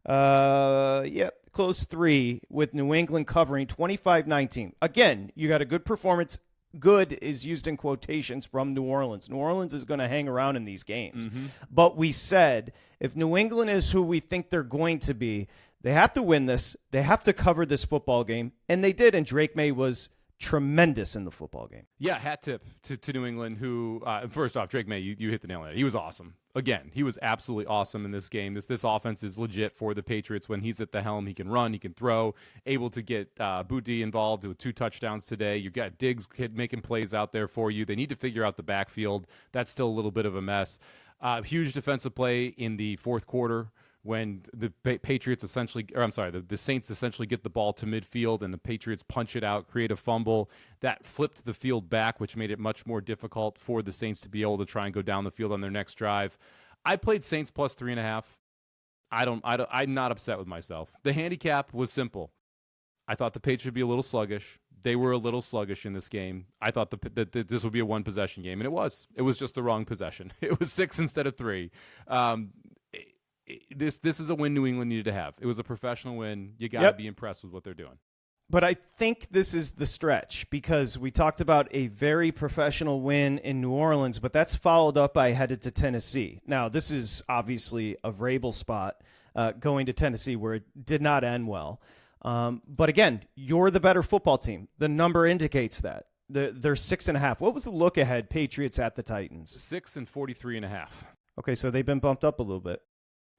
Speaker 2: Close 3 with New England covering 25-19. Again, you got a good performance. Good is used in quotations from New Orleans. New Orleans is going to hang around in these games. But we said if New England is who we think they're going to be, they have to win this. They have to cover this football game. And they did, and Drake May was tremendous in the football game.
Speaker 3: Yeah, hat tip to New England, who, first off, Drake May, you hit the nail on it. He was awesome. Again, he was absolutely awesome in this game. This offense is legit for the Patriots. When he's at the helm, he can run, he can throw, able to get Boutte involved with 2 touchdowns today. You've got Diggs making plays out there for you. They need to figure out the backfield. That's still a little bit of a mess. Huge defensive play in the fourth quarter, when the Patriots the Saints essentially get the ball to midfield and the Patriots punch it out, create a fumble. That flipped the field back, which made it much more difficult for the Saints to be able to try and go down the field on their next drive. I played Saints plus 3.5. I'm not upset with myself. The handicap was simple. I thought the Patriots would be a little sluggish. They were a little sluggish in this game. I thought that this would be a one-possession game, and it was. It was just the wrong possession. It was 6 instead of 3. This is a win New England needed to have. It was a professional win. You got to be impressed with what they're doing.
Speaker 2: But I think this is the stretch because we talked about a very professional win in New Orleans, but that's followed up by headed to Tennessee. Now, this is obviously a Vrabel spot going to Tennessee where it did not end well. But again, you're the better football team. The number indicates that. They're 6.5. What was the look ahead Patriots at the Titans?
Speaker 3: 6 and 43.5.
Speaker 2: Okay, so they've been bumped up a little bit.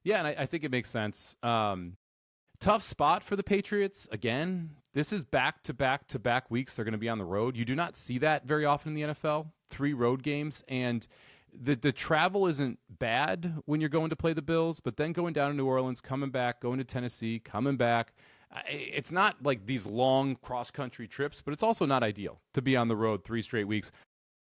Speaker 3: Yeah, and I think it makes sense. Tough spot for the Patriots. Again, this is back-to-back-to-back weeks. They're going to be on the road. You do not see that very often in the NFL. 3 road games. And the travel isn't bad when you're going to play the Bills, but then going down to New Orleans, coming back, going to Tennessee, coming back. It's not like these long cross-country trips, but it's also not ideal to be on the road 3 straight weeks.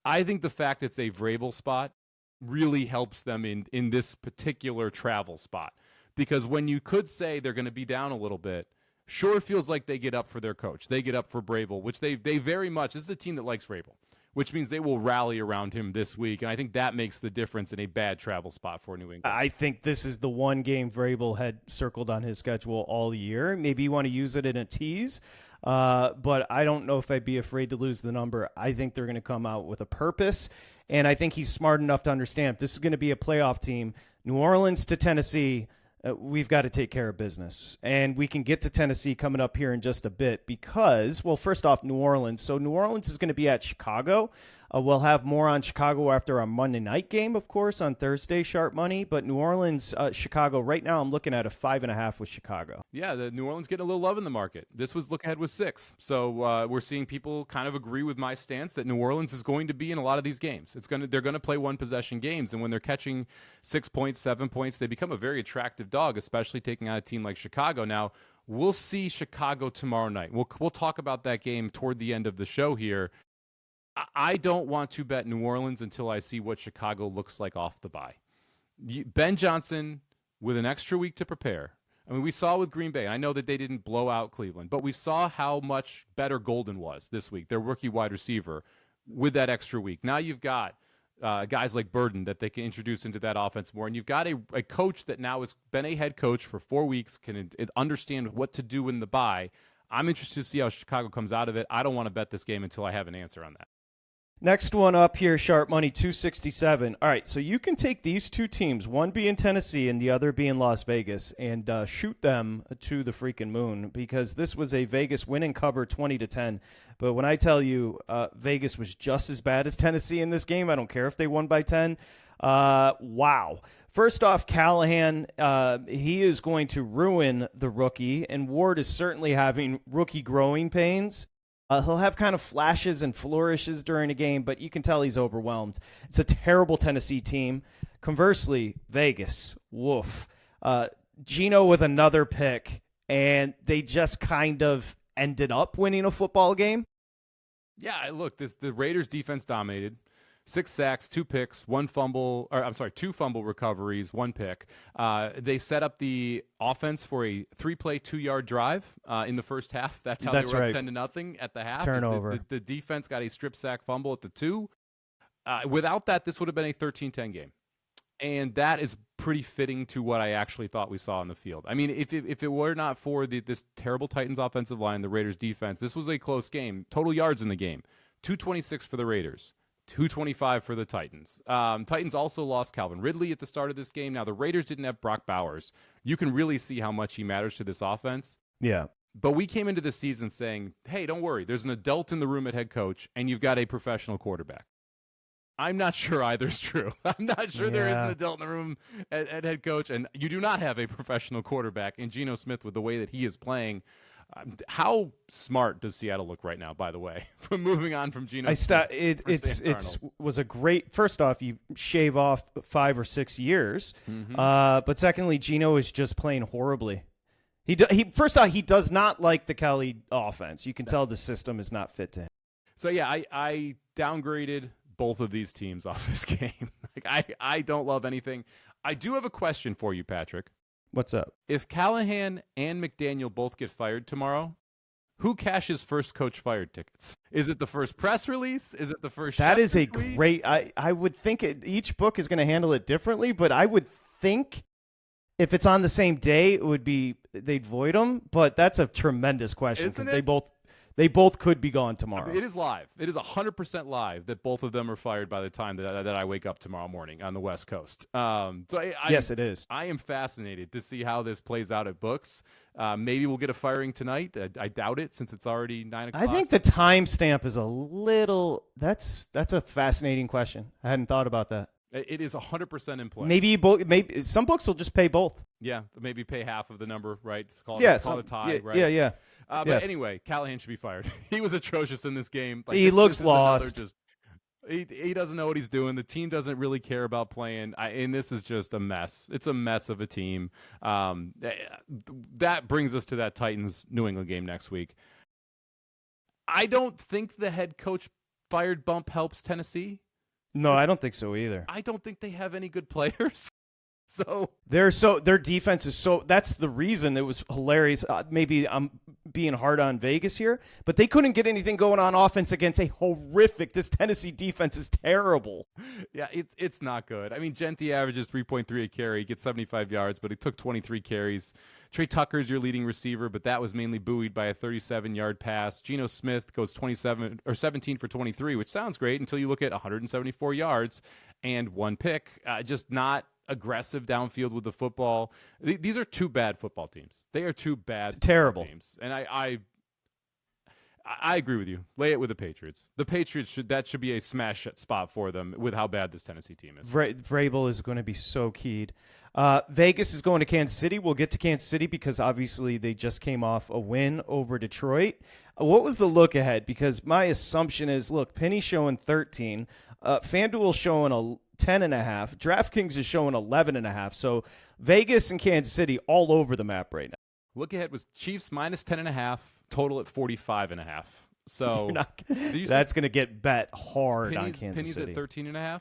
Speaker 3: I think the fact it's a Vrabel spot really helps them in this particular travel spot. Because when you could say they're going to be down a little bit, sure feels like they get up for their coach. They get up for Vrabel, which they very much, this is a team that likes Vrabel, which means they will rally around him this week. And I think that makes the difference in a bad travel spot for New England.
Speaker 2: I think this is the one game Vrabel had circled on his schedule all year. Maybe you want to use it in a tease, but I don't know if I'd be afraid to lose the number. I think they're going to come out with a purpose, and I think he's smart enough to understand if this is going to be a playoff team, New Orleans to Tennessee, we've got to take care of business. And we can get to Tennessee coming up here in just a bit because, well, first off, New Orleans. So New Orleans is going to be at Chicago. We'll have more on Chicago after our Monday night game, of course, on Thursday, sharp money. But New Orleans, Chicago, right now I'm looking at a 5.5 with Chicago.
Speaker 3: Yeah, the New Orleans getting a little love in the market. This was look ahead with 6. So we're seeing people kind of agree with my stance that New Orleans is going to be in a lot of these games. They're going to play one-possession games. And when they're catching 6 points, 7 points, they become a very attractive dog, especially taking on a team like Chicago. Now, we'll see Chicago tomorrow night. We'll talk about that game toward the end of the show here. I don't want to bet New Orleans until I see what Chicago looks like off the bye. Ben Johnson, with an extra week to prepare. I mean, we saw with Green Bay. I know that they didn't blow out Cleveland, but we saw how much better Golden was this week, their rookie wide receiver, with that extra week. Now you've got guys like Burden that they can introduce into that offense more, and you've got a coach that now has been a head coach for 4 weeks, can understand what to do in the bye. I'm interested to see how Chicago comes out of it. I don't want to bet this game until I have an answer on that.
Speaker 2: Next one up here, sharp money, 267. All right, so you can take these 2 teams, one being Tennessee and the other being Las Vegas, and shoot them to the freaking moon because this was a Vegas win and cover 20-10. But when I tell you Vegas was just as bad as Tennessee in this game, I don't care if they won by 10. Wow. First off, Callahan, he is going to ruin the rookie, and Ward is certainly having rookie growing pains. He'll have kind of flashes and flourishes during a game, but you can tell he's overwhelmed. It's a terrible Tennessee team. Conversely, Vegas, woof. Geno with another pick, and they just kind of ended up winning a football game.
Speaker 3: Yeah, look, the Raiders defense dominated. 6 sacks, 2 picks, 2 fumble recoveries, 1 pick. They set up the offense for a 3-play, 2-yard drive in the first half. That's how they were up 10-0 at the half.
Speaker 2: Turnover.
Speaker 3: The defense got a strip sack fumble at the 2. Without that, this would have been a 13-10 game. And that is pretty fitting to what I actually thought we saw on the field. I mean, if it were not for this terrible Titans offensive line, the Raiders defense, this was a close game. Total yards in the game, 226 for the Raiders, 225 for the Titans. Titans also lost Calvin Ridley at the start of this game. Now, the Raiders didn't have Brock Bowers. You can really see how much he matters to this offense.
Speaker 2: Yeah.
Speaker 3: But we came into the season saying, hey, don't worry. There's an adult in the room at head coach, and you've got a professional quarterback. I'm not sure either's true. I'm not sure there is an adult in the room at head coach, and you do not have a professional quarterback in Geno Smith with the way that he is playing. How smart does Seattle look right now, by the way, from moving on from Geno Smith?
Speaker 2: It was a great, first off, you shave off 5 or 6 years. But secondly, Geno is just playing horribly. He first off, he does not like the Kelly offense. You can tell the system is not fit to him.
Speaker 3: So, yeah, I downgraded both of these teams off this game. I don't love anything. I do have a question for you, Patrick.
Speaker 2: What's up?
Speaker 3: If Callahan and McDaniel both get fired tomorrow, who cashes first coach fired tickets? Is it the first press release? Is it the first?
Speaker 2: That is a
Speaker 3: tweet?
Speaker 2: great. I would think each book is going to handle it differently, but I would think if it's on the same day, it would be they'd void them. But that's a tremendous question because they both could be gone tomorrow.
Speaker 3: I mean, it is live. It is 100% live that both of them are fired by the time that I wake up tomorrow morning on the West Coast.
Speaker 2: Yes, it is.
Speaker 3: I am fascinated to see how this plays out at books. Maybe we'll get a firing tonight. I doubt it since it's already 9 o'clock.
Speaker 2: I think the timestamp is a little. That's a fascinating question. I hadn't thought about that.
Speaker 3: It is 100% in play.
Speaker 2: Maybe some books will just pay both.
Speaker 3: Yeah, maybe pay half of the number, right? Call
Speaker 2: it
Speaker 3: a tie, right?
Speaker 2: Yeah.
Speaker 3: But anyway, Callahan should be fired. He was atrocious in this game.
Speaker 2: He looks lost.
Speaker 3: He doesn't know what he's doing. The team doesn't really care about playing. And this is just a mess. It's a mess of a team. That brings us to that Titans-New England game next week. I don't think the head coach fired bump helps Tennessee.
Speaker 2: No, I don't think so either.
Speaker 3: I don't think they have any good players. So
Speaker 2: their defense is so. That's the reason it was hilarious. Maybe I'm being hard on Vegas here, but they couldn't get anything going on offense against a horrific. This Tennessee defense is terrible.
Speaker 3: Yeah, it's not good. I mean, Genti averages 3.3 a carry, gets 75 yards, but it took 23 carries. Trey Tucker's your leading receiver, but that was mainly buoyed by a 37-yard pass. Geno Smith goes 17 for 23, which sounds great until you look at 174 yards and 1 pick. Just not aggressive downfield with the football. These are two bad football teams. They are two bad
Speaker 2: terrible
Speaker 3: teams. And I agree with you. Lay it with the Patriots. The Patriots should be a smash spot for them with how bad this Tennessee team is.
Speaker 2: Vrabel is going to be so keyed. Vegas is going to Kansas City. We'll get to Kansas City because obviously they just came off a win over Detroit. What was the look ahead? Because my assumption is, look, Penny's showing 13. FanDuel's showing 10.5. DraftKings is showing 11.5. So Vegas and Kansas City all over the map right now.
Speaker 3: Look ahead was Chiefs minus 10.5, total at 45.5. So
Speaker 2: that's going to get bet hard on Kansas
Speaker 3: Penny's
Speaker 2: City.
Speaker 3: Penny's at 13.5.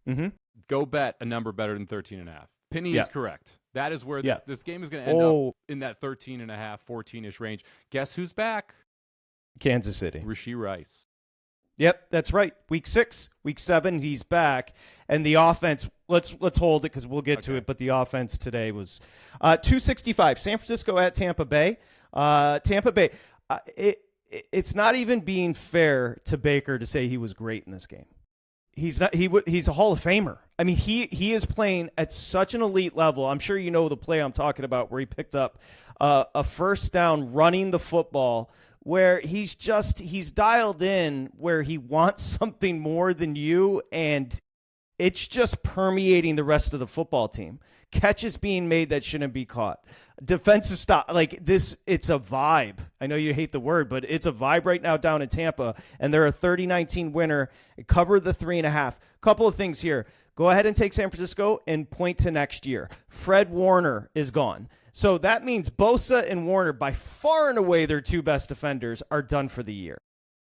Speaker 2: Mm-hmm.
Speaker 3: Go bet a number better than 13.5. Penny is correct. That is where this game is going to end up in that 13.5, 14-ish range. Guess who's back?
Speaker 2: Kansas City.
Speaker 3: Rashee Rice.
Speaker 2: Yep, that's right. Week 6, Week 7, he's back, and the offense. Let's hold it because we'll get to it. But the offense today was 265. San Francisco at Tampa Bay. Tampa Bay. It's not even being fair to Baker to say he was great in this game. He's not. He's a Hall of Famer. I mean, he is playing at such an elite level. I'm sure you know the play I'm talking about where he picked up a first down running the football, where he's dialed in where he wants something more than you, and it's just permeating the rest of the football team. Catches being made that shouldn't be caught. Defensive stop like this. It's a vibe. I know you hate the word, but it's a vibe right now down in Tampa, and they're a 30-19 winner. Cover the 3.5. Couple of things here. Go ahead and take San Francisco and point to next year. Fred Warner is gone. So that means Bosa and Warner, by far and away their two best defenders, are done for the year.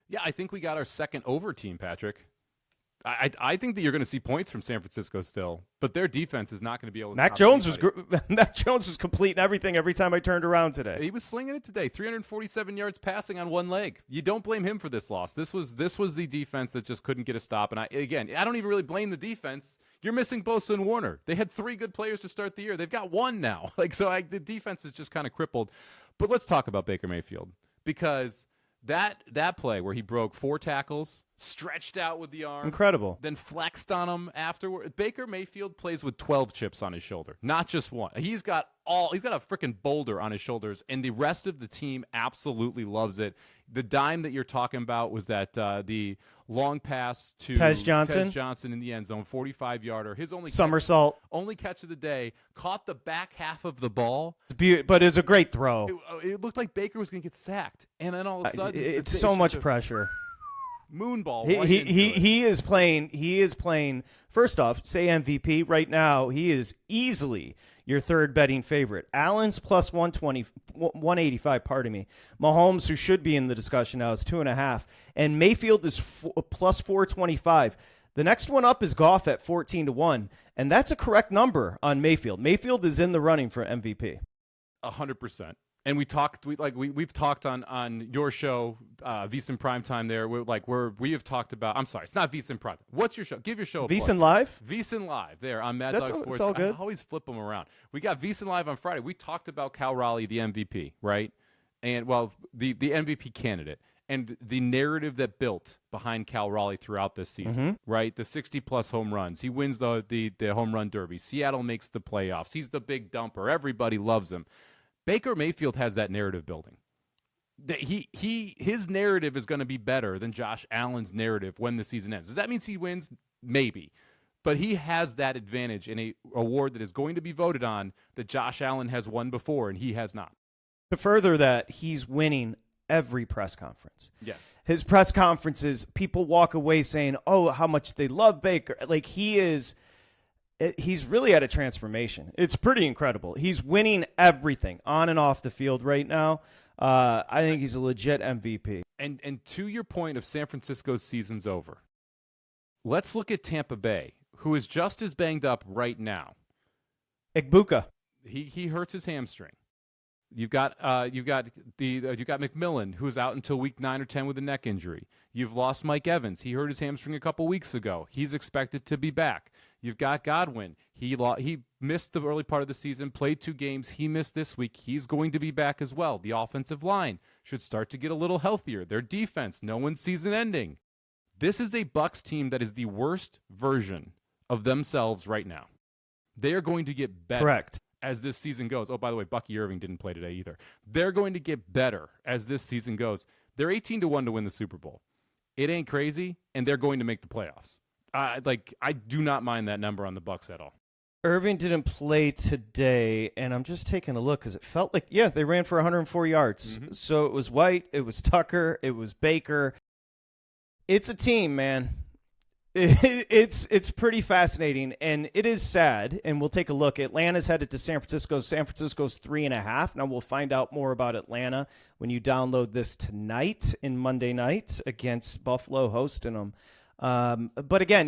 Speaker 3: Yeah, I think we got our second over team, Patrick. I think that you're going to see points from San Francisco still, but their defense is not going to be able to
Speaker 2: Mac
Speaker 3: stop
Speaker 2: Jones
Speaker 3: anybody.
Speaker 2: Mac Jones was completing everything every time I turned around today.
Speaker 3: He was slinging it today, 347 yards passing on one leg. You don't blame him for this loss. This was the defense that just couldn't get a stop. And I don't even really blame the defense. You're missing Bosa and Warner. They had 3 good players to start the year. They've got 1 now. The defense is just kind of crippled. But let's talk about Baker Mayfield, because that play where he broke 4 tackles, stretched out with the arm,
Speaker 2: incredible,
Speaker 3: then flexed on him afterward. Baker Mayfield plays with 12 chips on his shoulder, not just 1. He's got a freaking boulder on his shoulders, and the rest of the team absolutely loves it. The dime that you're talking about was that the long pass to
Speaker 2: Tez Johnson
Speaker 3: in the end zone, 45-yarder. His only
Speaker 2: somersault,
Speaker 3: only catch of the day, caught the back half of the ball.
Speaker 2: But it's a great throw.
Speaker 3: It looked like Baker was going to get sacked, and then all of a sudden,
Speaker 2: it's so much pressure.
Speaker 3: Moonball.
Speaker 2: He is playing. First off, say MVP right now. He is easily your third betting favorite. Allen's plus 185. Pardon me. Mahomes, who should be in the discussion now, is 2.5, and Mayfield is plus 425. The next one up is Goff at 14-1, and that's a correct number on Mayfield. Mayfield is in the running for MVP.
Speaker 3: 100%. And we've talked on your show, VSiN Primetime. There, we have talked about. I'm sorry, it's not VSiN Primetime. What's your show? Give your show a
Speaker 2: VSiN
Speaker 3: plug.
Speaker 2: Live.
Speaker 3: VSiN Live there on Mad
Speaker 2: Dog
Speaker 3: Sports.
Speaker 2: It's all good.
Speaker 3: I always flip them around. We got VSiN Live on Friday. We talked about Cal Raleigh, the MVP, right? And the MVP candidate, and the narrative that built behind Cal Raleigh throughout this season, right? The 60-plus home runs. He wins the home run derby. Seattle makes the playoffs. He's the big dumper. Everybody loves him. Baker Mayfield has that narrative building. His narrative is going to be better than Josh Allen's narrative when the season ends. Does that mean he wins? Maybe. But he has that advantage in a award that is going to be voted on that Josh Allen has won before, and he has not.
Speaker 2: To further that, he's winning every press conference.
Speaker 3: Yes.
Speaker 2: His press conferences, people walk away saying, oh, how much they love Baker. He's really at a transformation. It's pretty incredible. He's winning everything on and off the field right now. I think he's a legit MVP.
Speaker 3: And to your point of San Francisco's season's over, let's look at Tampa Bay, who is just as banged up right now.
Speaker 2: Igbuka.
Speaker 3: He hurts his hamstring. You've got McMillan, who's out until week 9 or 10 with a neck injury. You've lost Mike Evans. He hurt his hamstring a couple weeks ago. He's expected to be back. You've got Godwin. He missed the early part of the season, played 2 games. He missed this week. He's going to be back as well. The offensive line should start to get a little healthier. Their defense, no one's season ending. This is a Bucs team that is the worst version of themselves right now. They are going to get better.
Speaker 2: Correct.
Speaker 3: As this season goes. Oh, by the way, Bucky Irving didn't play today either. They're going to get better as this season goes. They're 18-1 to win the Super Bowl. It ain't crazy, and they're going to make the playoffs. I do not mind that number on the Bucs at all.
Speaker 2: Irving didn't play today, and I'm just taking a look because it felt like, they ran for 104 yards. Mm-hmm. So it was White, it was Tucker, it was Baker. It's a team, man. It's pretty fascinating, and it is sad, and we'll take a look. Atlanta's headed to San Francisco. San Francisco's 3.5. Now, we'll find out more about Atlanta when you download this tonight in Monday night against Buffalo hosting them. But again,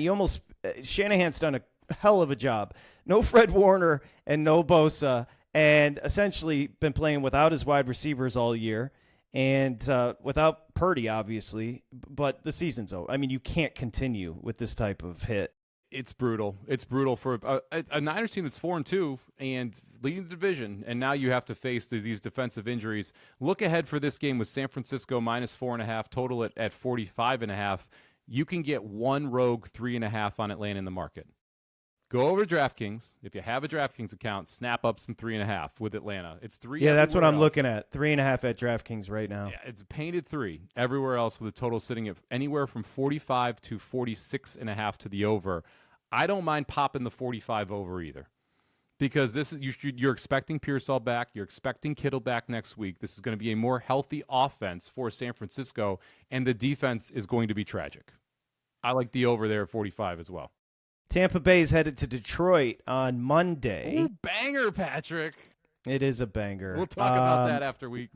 Speaker 2: Shanahan's done a hell of a job. No Fred Warner and no Bosa, and essentially been playing without his wide receivers all year. And without Purdy, obviously, but the season's over. I mean, you can't continue with this type of hit.
Speaker 3: It's brutal. It's brutal for a Niners team that's 4-2 and leading the division, and now you have to face these defensive injuries. Look ahead for this game with San Francisco minus 4.5, total at 45.5. You can get one rogue 3.5 on Atlanta in the market. Go over to DraftKings. If you have a DraftKings account, snap up some 3.5 with Atlanta. It's 3.
Speaker 2: Yeah, that's what I'm looking at. 3.5 at DraftKings right now.
Speaker 3: Yeah, it's painted 3 everywhere else with a total sitting at anywhere from 45 to 46.5 to the over. I don't mind popping the 45 over either, because you're expecting Pearsall back. You're expecting Kittle back next week. This is going to be a more healthy offense for San Francisco, and the defense is going to be tragic. I like the over there at 45 as well.
Speaker 2: Tampa Bay's headed to Detroit on Monday.
Speaker 3: Ooh, banger, Patrick.
Speaker 2: It is a banger.
Speaker 3: We'll talk about that after you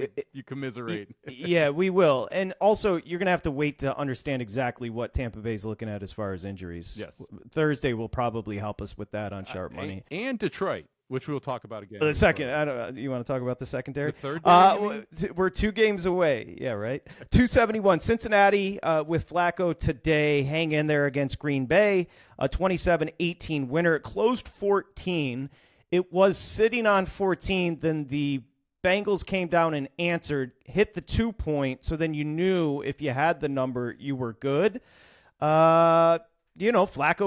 Speaker 3: commiserate.
Speaker 2: Yeah, we will. And also, you're going to have to wait to understand exactly what Tampa Bay's looking at as far as injuries.
Speaker 3: Yes.
Speaker 2: Thursday will probably help us with that on Sharp Money.
Speaker 3: And Detroit, which we'll talk about again.
Speaker 2: The second, you want to talk about the secondary?
Speaker 3: The third
Speaker 2: we're 2 games away. Yeah, right. 271. Cincinnati with Flacco today. Hang in there against Green Bay. A 27-18 winner. It closed 14. It was sitting on 14. Then the Bengals came down and answered, hit the 2-point. So then you knew if you had the number, you were good. Flacco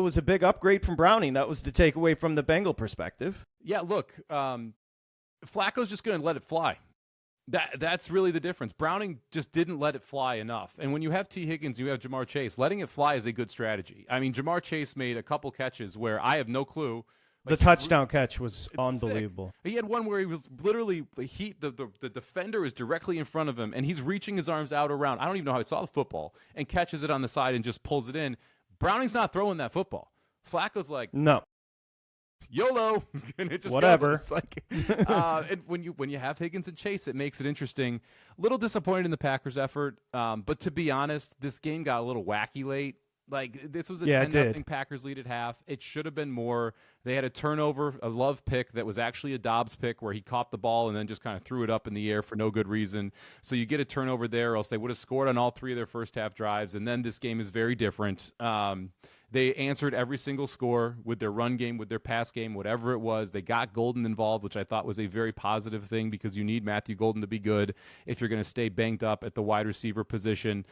Speaker 2: was a big upgrade from Browning. That was the takeaway from the Bengal perspective.
Speaker 3: Yeah, look, Flacco's just going to let it fly. That's really the difference. Browning just didn't let it fly enough. And when you have T. Higgins, you have Jamar Chase, letting it fly is a good strategy. I mean, Jamar Chase made a couple catches where I have no clue.
Speaker 2: The touchdown catch was unbelievable.
Speaker 3: Sick. He had one where he was literally the defender is directly in front of him, and he's reaching his arms out around. I don't even know how he saw the football, and catches it on the side and just pulls it in. Browning's not throwing that football. Flacco's like,
Speaker 2: no.
Speaker 3: YOLO, and it just
Speaker 2: whatever.
Speaker 3: Goes. Like, and when you have Higgins and Chase, it makes it interesting. Little disappointed in the Packers' effort, but to be honest, this game got a little wacky late. Like, this was a 10-0 Packers lead at half. It should have been more. They had a turnover, a Love pick that was actually a Dobbs pick where he caught the ball and then just kind of threw it up in the air for no good reason. So you get a turnover there, or else they would have scored on all 3 of their first half drives. And then this game is very different. They answered every single score with their run game, with their pass game, whatever it was. They got Golden involved, which I thought was a very positive thing because you need Matthew Golden to be good if you're going to stay banged up at the wide receiver position.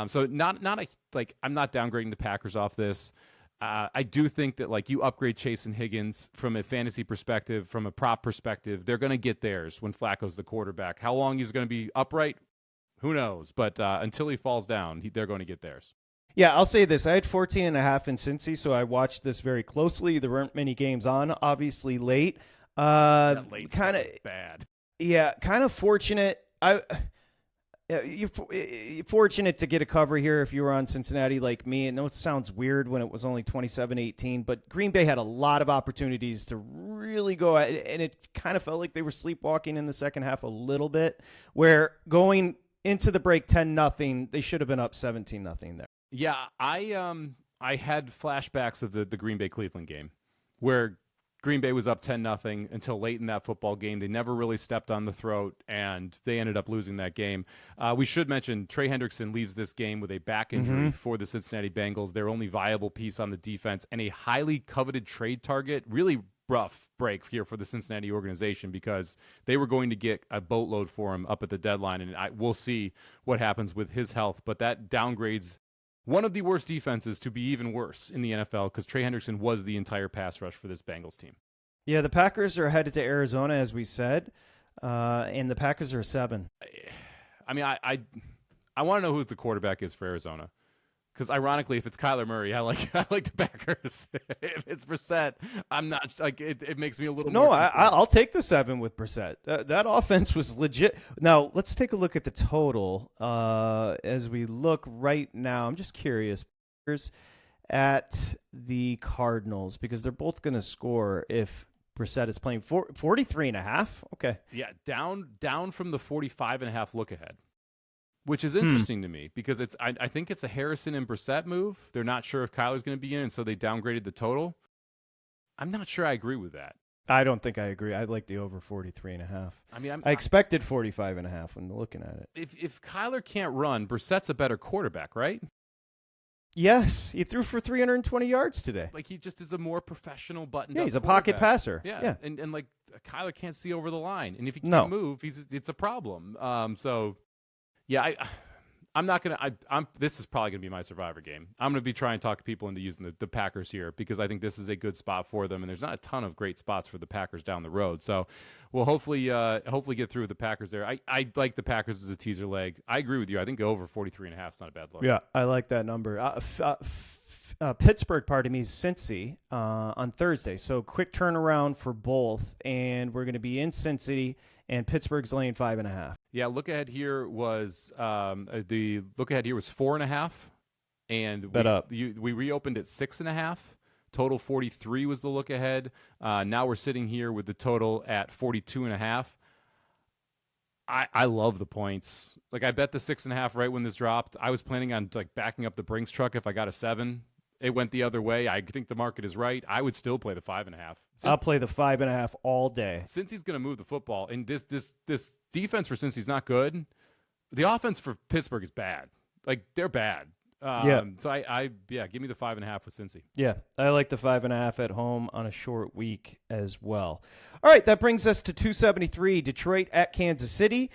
Speaker 3: So I'm not downgrading the Packers off this. I do think that you upgrade Chase and Higgins from a fantasy perspective, from a prop perspective, they're going to get theirs when Flacco's the quarterback. How long he's going to be upright, who knows? But until he falls down, they're going to get theirs.
Speaker 2: Yeah, I'll say this. I had 14.5 in Cincy, so I watched this very closely. There weren't many games on, obviously late.
Speaker 3: Kind of bad.
Speaker 2: Yeah, kind of fortunate. You're fortunate to get a cover here if you were on Cincinnati like me. I know it sounds weird when it was only 27-18, but Green Bay had a lot of opportunities to really go at it, and it kind of felt like they were sleepwalking in the second half a little bit, where going into the break 10-0, they should have been up 17-0 there.
Speaker 3: Yeah, I had flashbacks of the Green Bay-Cleveland game where Green Bay was up 10-0 until late in that football game. They never really stepped on the throat, and they ended up losing that game. We should mention Trey Hendrickson leaves this game with a back injury for the Cincinnati Bengals, their only viable piece on the defense, and a highly coveted trade target. Really rough break here for the Cincinnati organization because they were going to get a boatload for him up at the deadline, and we'll see what happens with his health. But that downgrades one of the worst defenses to be even worse in the NFL because Trey Hendrickson was the entire pass rush for this Bengals team.
Speaker 2: Yeah, the Packers are headed to Arizona, as we said, and the Packers are 7.
Speaker 3: I mean, I want to know who the quarterback is for Arizona because, ironically, if it's Kyler Murray, I like the Packers. If it's Brissett, I'm not like it makes me a little.
Speaker 2: No, I'll take the 7 with Brissett. That offense was legit. Now let's take a look at the total as we look right now. I'm just curious at the Cardinals because they're both going to score if Brissett is playing 43.5. Okay.
Speaker 3: Yeah, down from the 45.5 look ahead. Which is interesting to me because I think it's a Harrison and Brissett move. They're not sure if Kyler's going to be in, and so they downgraded the total. I'm not sure I agree with that.
Speaker 2: I don't think I agree. I like the over 43.5.
Speaker 3: I mean,
Speaker 2: I expected 45.5 when looking at it.
Speaker 3: If Kyler can't run, Brissett's a better quarterback, right?
Speaker 2: Yes, he threw for 320 yards today.
Speaker 3: Like he just is a more professional button.
Speaker 2: Yeah, he's a pocket passer.
Speaker 3: Yeah. And like Kyler can't see over the line, and if he can't move, it's a problem. Yeah, I'm not going to – this is probably going to be my survivor game. I'm going to be trying to talk people into using the Packers here because I think this is a good spot for them, and there's not a ton of great spots for the Packers down the road. So we'll hopefully get through with the Packers there. I like the Packers as a teaser leg. I agree with you. I think over 43.5 is not a bad look.
Speaker 2: Yeah, I like that number. Pittsburgh, Cincy on Thursday. So quick turnaround for both, and we're going to be in Cincy, and Pittsburgh's laying 5.5.
Speaker 3: Yeah, look ahead here was 4.5, and
Speaker 2: Bet up.
Speaker 3: We reopened at 6.5. Total 43 was the look ahead. Now we're sitting here with the total at 42.5. I love the points. Like, I bet the 6.5 right when this dropped. I was planning on like backing up the Brinks truck if I got a 7. It went the other way. I think the market is right. I would still play the 5.5.
Speaker 2: I'll play the 5.5 all day.
Speaker 3: Since he's going to move the football, and this defense for Cincy's not good. The offense for Pittsburgh is bad. Like, they're bad. So give me the 5.5 with Cincy.
Speaker 2: Yeah, I like the 5.5 at home on a short week as well. All right, that brings us to 273. Detroit at Kansas City.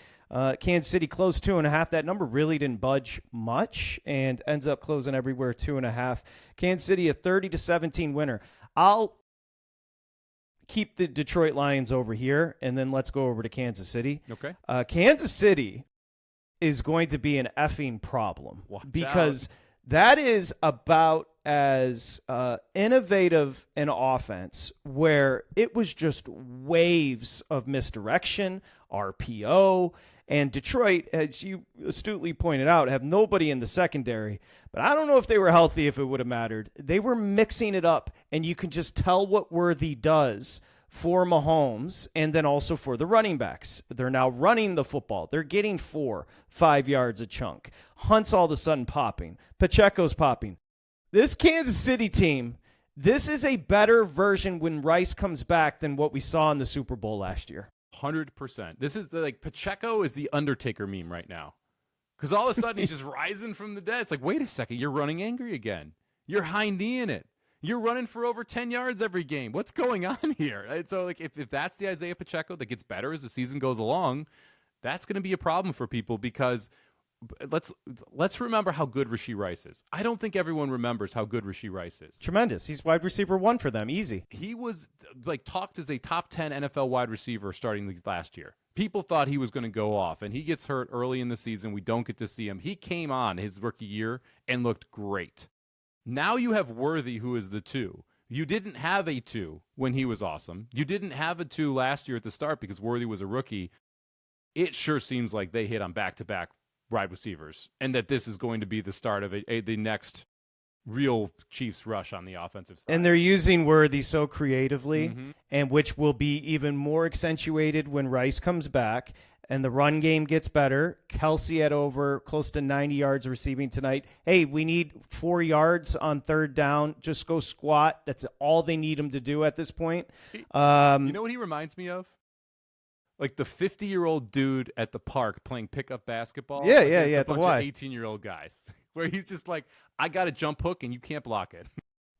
Speaker 2: Kansas City closed 2.5. That number really didn't budge much and ends up closing everywhere 2.5. Kansas City a 30-17 winner. I'll keep the Detroit Lions over here, and then let's go over to Kansas City.
Speaker 3: Okay.
Speaker 2: Kansas City is going to be an effing problem.
Speaker 3: Watch
Speaker 2: because that is about as innovative an offense where it was just waves of misdirection, RPO, and Detroit, as you astutely pointed out, have nobody in the secondary. But I don't know if they were healthy, if it would have mattered. They were mixing it up, and you can just tell what Worthy does for Mahomes and then also for the running backs. They're now running the football. They're getting 4-5 yards a chunk. Hunt's all of a sudden popping. Pacheco's popping. This Kansas City team, this is a better version when Rice comes back than what we saw in the Super Bowl last year.
Speaker 3: 100%. This is Pacheco is the Undertaker meme right now. Because all of a sudden he's just rising from the dead. It's like, wait a second, you're running angry again. You're high-kneeing it. You're running for over 10 yards every game. What's going on here? And so, like, if that's the Isaiah Pacheco that gets better as the season goes along, that's going to be a problem for people because let's remember how good Rashee Rice is. I don't think everyone remembers how good Rashee Rice is.
Speaker 2: Tremendous. He's wide receiver 1 for them. Easy.
Speaker 3: He was, talked as a top 10 NFL wide receiver starting last year. People thought he was going to go off, and he gets hurt early in the season. We don't get to see him. He came on his rookie year and looked great. Now you have Worthy, who is the 2. You didn't have a 2 when he was awesome. You didn't have a 2 last year at the start because Worthy was a rookie. It sure seems like they hit on back-to-back wide receivers and that this is going to be the start of the next real Chiefs rush on the offensive side.
Speaker 2: And they're using Worthy so creatively, and which will be even more accentuated when Rice comes back. And the run game gets better. Kelsey had over close to 90 yards receiving tonight. Hey, we need 4 yards on third down. Just go squat. That's all they need him to do at this point.
Speaker 3: You know what he reminds me of? Like the 50-year-old dude at the park playing pickup basketball.
Speaker 2: Yeah.
Speaker 3: A bunch
Speaker 2: of
Speaker 3: 18-year-old guys. Where he's just like, I got a jump hook and you can't block it.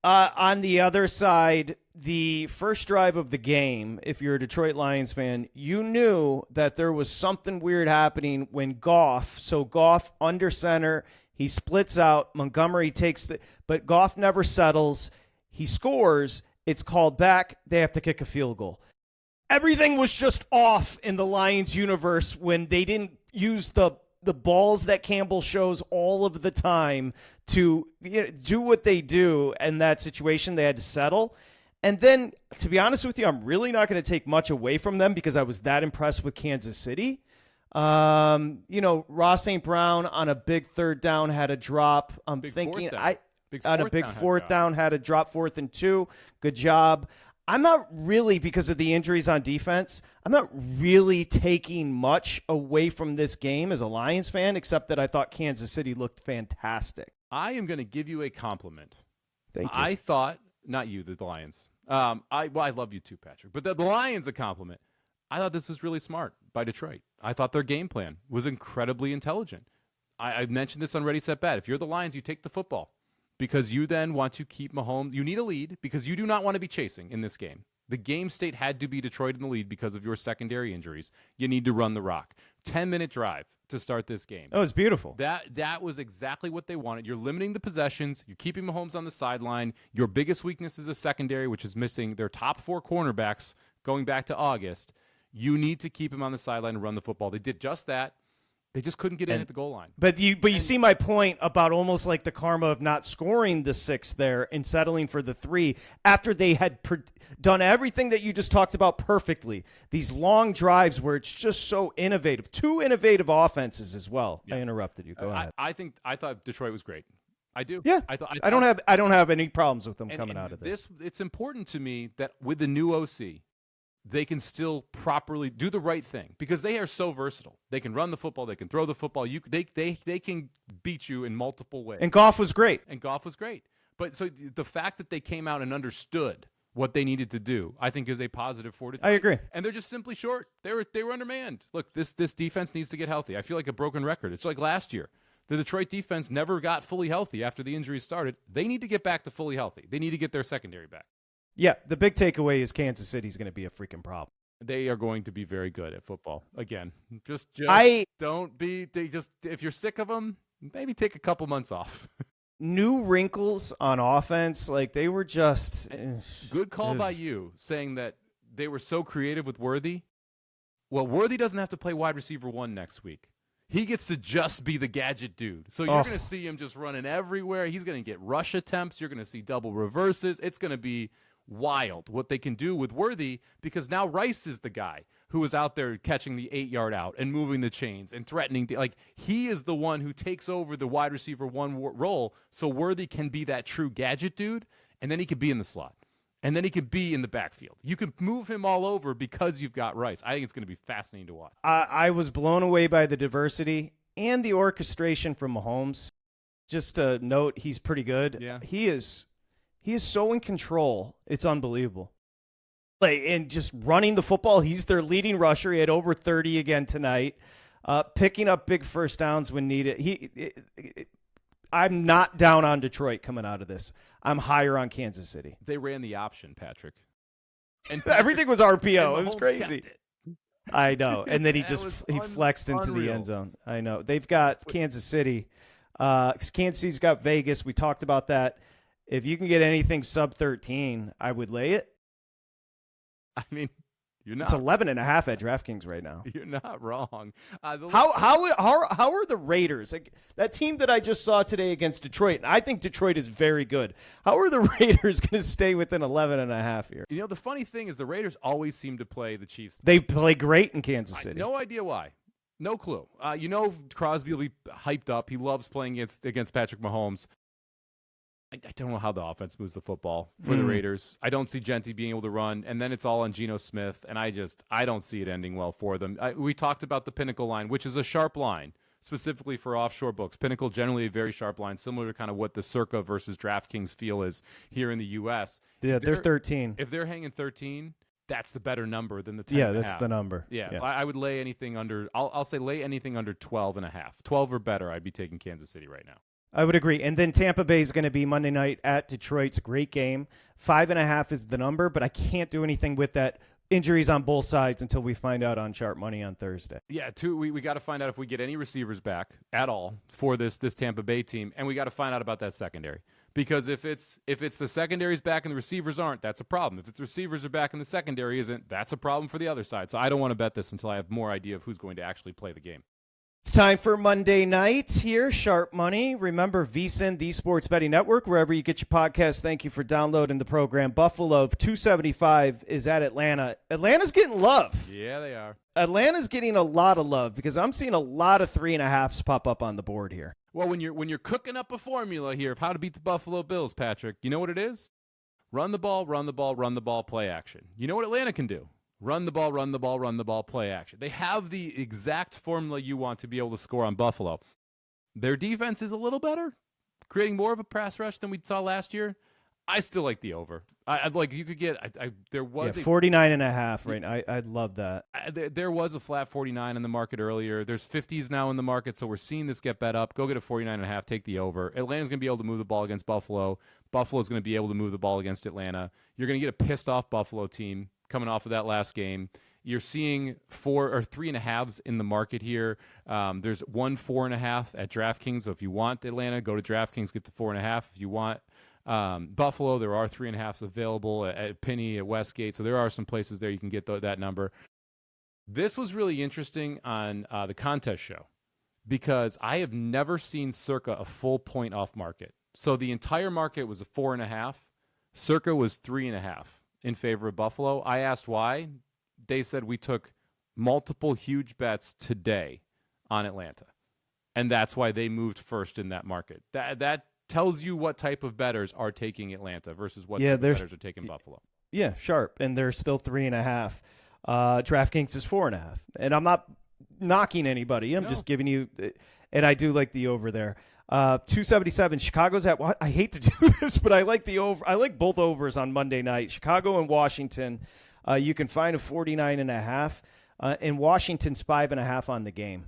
Speaker 2: On the other side, the first drive of the game, if you're a Detroit Lions fan, you knew that there was something weird happening when Goff under center, he splits out, Montgomery takes but Goff never settles. He scores, it's called back, they have to kick a field goal. Everything was just off in the Lions universe when they didn't use the balls that Campbell shows all of the time to do what they do in that situation. They had to settle. And then, to be honest with you, I'm really not going to take much away from them because I was that impressed with Kansas City. Ross St. Brown on a big third down had a drop. On a big fourth down had a drop, 4th and 2. Good job. I'm not really, because of the injuries on defense, I'm not really taking much away from this game as a Lions fan, except that I thought Kansas City looked fantastic.
Speaker 3: I am going to give you a compliment.
Speaker 2: Thank you.
Speaker 3: I thought, not you, the Lions. I love you too, Patrick. But the Lions, a compliment. I thought this was really smart by Detroit. I thought their game plan was incredibly intelligent. I mentioned this on Ready, Set, Bet. If you're the Lions, you take the football. Because you then want to keep Mahomes. You need a lead because you do not want to be chasing in this game. The game state had to be Detroit in the lead because of your secondary injuries. You need to run the rock. 10-minute drive to start this game.
Speaker 2: That was beautiful.
Speaker 3: That was exactly what they wanted. You're limiting the possessions. You're keeping Mahomes on the sideline. Your biggest weakness is a secondary, which is missing their top 4 cornerbacks going back to August. You need to keep him on the sideline and run the football. They did just that. They just couldn't get in at the goal line.
Speaker 2: But you see my point about almost like the karma of not scoring the 6 there and settling for the 3 after they had done everything that you just talked about perfectly. These long drives where it's just so innovative. 2 innovative offenses as well. Yeah. I interrupted you. Go ahead.
Speaker 3: I thought Detroit was great. I do.
Speaker 2: Yeah,
Speaker 3: I
Speaker 2: don't have any problems with them coming out of this.
Speaker 3: It's important to me that with the new OC, they can still properly do the right thing because they are so versatile. They can run the football, they can throw the football. They can beat you in multiple ways.
Speaker 2: And Goff was great.
Speaker 3: But so the fact that they came out and understood what they needed to do, I think, is a positive for Detroit.
Speaker 2: I agree.
Speaker 3: And they're just simply short. They were undermanned. Look, this defense needs to get healthy. I feel like a broken record. It's like last year. The Detroit defense never got fully healthy after the injuries started. They need to get back to fully healthy. They need to get their secondary back.
Speaker 2: Yeah, the big takeaway is Kansas City's going to be a freaking problem.
Speaker 3: They are going to be very good at football. Again, just don't be. If you're sick of them, maybe take a couple months off.
Speaker 2: New wrinkles on offense, like they were just
Speaker 3: good call by you saying that they were so creative with Worthy. Well, Worthy doesn't have to play wide receiver 1 next week. He gets to just be the gadget dude. So you're going to see him just running everywhere. He's going to get rush attempts. You're going to see double reverses. It's going to be wild what they can do with Worthy because now Rice is the guy who was out there catching the 8-yard out and moving the chains and threatening. He is the one who takes over the wide receiver 1 role so Worthy can be that true gadget dude, and then he can be in the slot. And then he can be in the backfield. You can move him all over because you've got Rice. I think it's going to be fascinating to watch.
Speaker 2: I was blown away by the diversity and the orchestration from Mahomes. Just to note, he's pretty good.
Speaker 3: Yeah.
Speaker 2: He is so in control. It's unbelievable. And just running the football, he's their leading rusher. He had over 30 again tonight. Picking up big first downs when needed. I'm not down on Detroit coming out of this. I'm higher on Kansas City.
Speaker 3: They ran the option, Patrick.
Speaker 2: And everything was RPO. It was crazy. I know. And then he flexed into the end zone. I know. They've got Kansas City. Kansas City's got Vegas. We talked about that. If you can get anything sub 13, I would lay it.
Speaker 3: I mean, you're not.
Speaker 2: It's 11.5 at DraftKings right now.
Speaker 3: You're not wrong.
Speaker 2: How are the Raiders? Like, that team that I just saw today against Detroit, and I think Detroit is very good. How are the Raiders going to stay within 11.5 here?
Speaker 3: You know, the funny thing is the Raiders always seem to play the Chiefs.
Speaker 2: They play great in Kansas City.
Speaker 3: No idea why. No clue. Crosby will be hyped up. He loves playing against Patrick Mahomes. I don't know how the offense moves the football for the Raiders. I don't see Genty being able to run, and then it's all on Geno Smith, and I don't see it ending well for them. We talked about the Pinnacle line, which is a sharp line, specifically for offshore books. Pinnacle, generally a very sharp line, similar to kind of what the Circa versus DraftKings feel is here in the U.S.
Speaker 2: Yeah, they're 13.
Speaker 3: If they're hanging 13, that's the better number than the 10.
Speaker 2: Yeah, that's the number.
Speaker 3: Yeah. So I would lay anything under. I'll say lay anything under 12.5. 12 or better, I'd be taking Kansas City right now.
Speaker 2: I would agree. And then Tampa Bay is going to be Monday night at Detroit. It's a great game. 5.5 is the number, but I can't do anything with that. Injuries on both sides until we find out on Sharp Money on Thursday.
Speaker 3: Yeah, we got to find out if we get any receivers back at all for this Tampa Bay team, and we got to find out about that secondary. Because if it's the secondary's back and the receivers aren't, that's a problem. If it's receivers are back and the secondary isn't, that's a problem for the other side. So I don't want to bet this until I have more idea of who's going to actually play the game.
Speaker 2: It's time for Monday night here, Sharp Money. Remember, VSiN, the Sports Betting Network, wherever you get your podcast. Thank you for downloading the program. Buffalo 275 is at Atlanta. Atlanta's getting love.
Speaker 3: Yeah, they are.
Speaker 2: Atlanta's getting a lot of love because I'm seeing a lot of 3.5s pop up on the board here.
Speaker 3: Well, when you're cooking up a formula here of how to beat the Buffalo Bills, Patrick, you know what it is? Run the ball, run the ball, run the ball, play action. You know what Atlanta can do? Run the ball, run the ball, run the ball, play action. They have the exact formula you want to be able to score on Buffalo. Their defense is a little better, creating more of a pass rush than we saw last year. I still like the over. I'd like you could get. There was
Speaker 2: 49.5. Right, I'd love that.
Speaker 3: There was a flat 49 in the market earlier. There's 50s now in the market, so we're seeing this get bet up. Go get a 49.5. Take the over. Atlanta's going to be able to move the ball against Buffalo. Buffalo's going to be able to move the ball against Atlanta. You're going to get a pissed off Buffalo team coming off of that last game. You're seeing 4 or 3.5s in the market here. There's 4.5 at DraftKings. So if you want Atlanta, go to DraftKings, get the 4.5. If you want Buffalo, there are 3.5s available at Penny, at Westgate. So there are some places there you can get that number. This was really interesting on the contest show because I have never seen circa a full point off market. So the entire market was a 4.5. Circa was 3.5 in favor of Buffalo. I asked why. They said we took multiple huge bets today on Atlanta. And that's why they moved first in that market. That tells you what type of bettors are taking Atlanta versus what type of bettors are taking Buffalo.
Speaker 2: Yeah, sharp. And they're still 3.5. DraftKings is 4.5. And I'm not knocking anybody. I'm just giving you, and I do like the over there. 277. Chicago's at, I hate to do this, but I like the over. I like both overs on Monday night. Chicago and Washington. You can find a 49.5. And Washington's 5.5 on the game.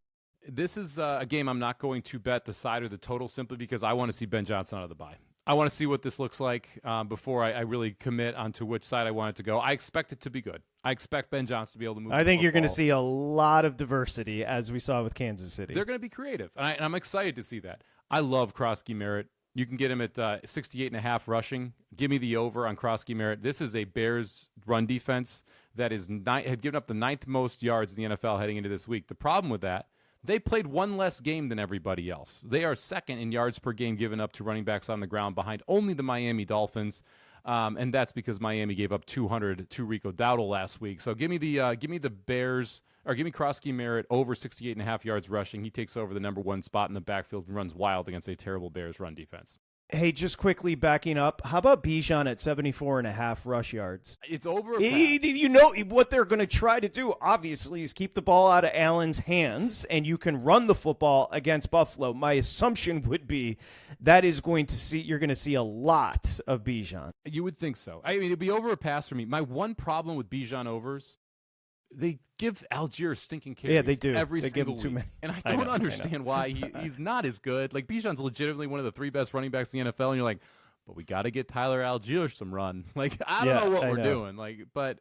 Speaker 3: This is a game I'm not going to bet the side or the total simply because I want to see Ben Johnson out of the bye. I want to see what this looks like before I really commit onto which side I want it to go. I expect it to be good. I expect Ben Johnson to be able to move.
Speaker 2: I think you're going to see a lot of diversity as we saw with Kansas City.
Speaker 3: They're going to be creative, and I'm excited to see that. I love Krosky Merritt. You can get him at 68.5 rushing. Give me the over on Krosky Merritt. This is a Bears run defense that had given up the 9th most yards in the NFL heading into this week. The problem with that, they played one less game than everybody else. They are second in yards per game given up to running backs on the ground behind only the Miami Dolphins. And that's because Miami gave up 200 to Rico Dowdle last week. So give me the Bears, or give me Krosky Merritt over 68.5 yards rushing. He takes over the number 1 spot in the backfield and runs wild against a terrible Bears run defense.
Speaker 2: Hey, just quickly backing up, how about Bijan at 74.5 rush yards?
Speaker 3: It's over.
Speaker 2: You know what they're going to try to do, obviously, is keep the ball out of Allen's hands, and you can run the football against Buffalo. My assumption would be that is you're going to see a lot of Bijan.
Speaker 3: You would think so. I mean, it'd be over a pass for me. My one problem with Bijan overs, they give Algier stinking carries.
Speaker 2: Yeah, they do.
Speaker 3: Every
Speaker 2: they
Speaker 3: single
Speaker 2: give him too
Speaker 3: week.
Speaker 2: many.
Speaker 3: And I don't understand why he's not as good. Like, Bijan's legitimately one of the 3 best running backs in the NFL, and you're like, but we got to get Tyler Algier some run. Like, I don't know what we're doing. Like, but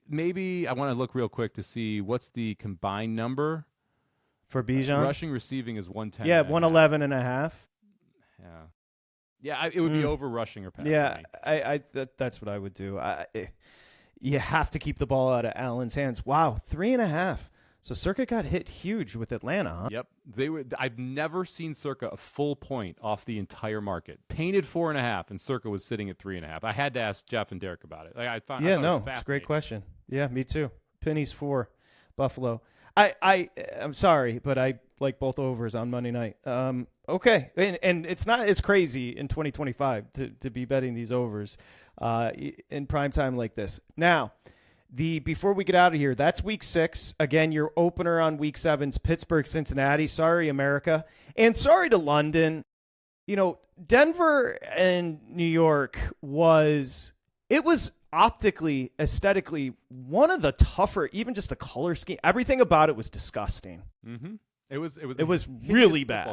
Speaker 3: maybe I want to look real quick to see what's the combined number
Speaker 2: for Bijan.
Speaker 3: Rushing, receiving is 110.
Speaker 2: Yeah, 111.5.
Speaker 3: Yeah, it would be over rushing or passing.
Speaker 2: Yeah, that's what I would do. You have to keep the ball out of Allen's hands. Wow, 3.5. So Circa got hit huge with Atlanta, huh?
Speaker 3: Yep. I've never seen Circa a full point off the entire market. Painted 4.5, and Circa was sitting at 3.5. I had to ask Jeff and Derek about it. I thought it was
Speaker 2: it's a great question. Yeah, me too. Pennies for Buffalo. I'm sorry, but I like both overs on Monday night. Okay, and it's not as crazy in 2025 to be betting these overs in prime time like this. Now, before we get out of here, that's week 6. Again, your opener on week 7's Pittsburgh, Cincinnati. Sorry, America. And sorry to London. You know, Denver and New York was optically, aesthetically, one of the tougher, even just the color scheme. Everything about it was disgusting.
Speaker 3: Mm-hmm. It was
Speaker 2: really bad.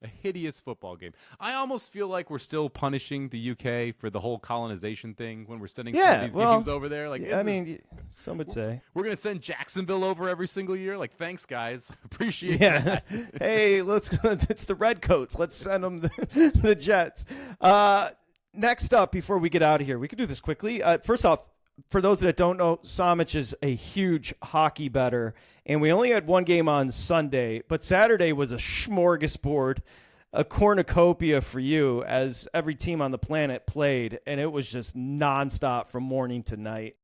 Speaker 3: A hideous football game. I almost feel like we're still punishing the UK for the whole colonization thing when we're sending some of these games over there. Like,
Speaker 2: some would say
Speaker 3: we're going to send Jacksonville over every single year. Like, thanks, guys. Appreciate that.
Speaker 2: Hey, it's the Redcoats. Let's send them the Jets. Next up, before we get out of here, we can do this quickly. First off, for those that don't know, Somich is a huge hockey bettor, and we only had one game on Sunday, but Saturday was a smorgasbord, a cornucopia for you as every team on the planet played, and it was just nonstop from morning to night.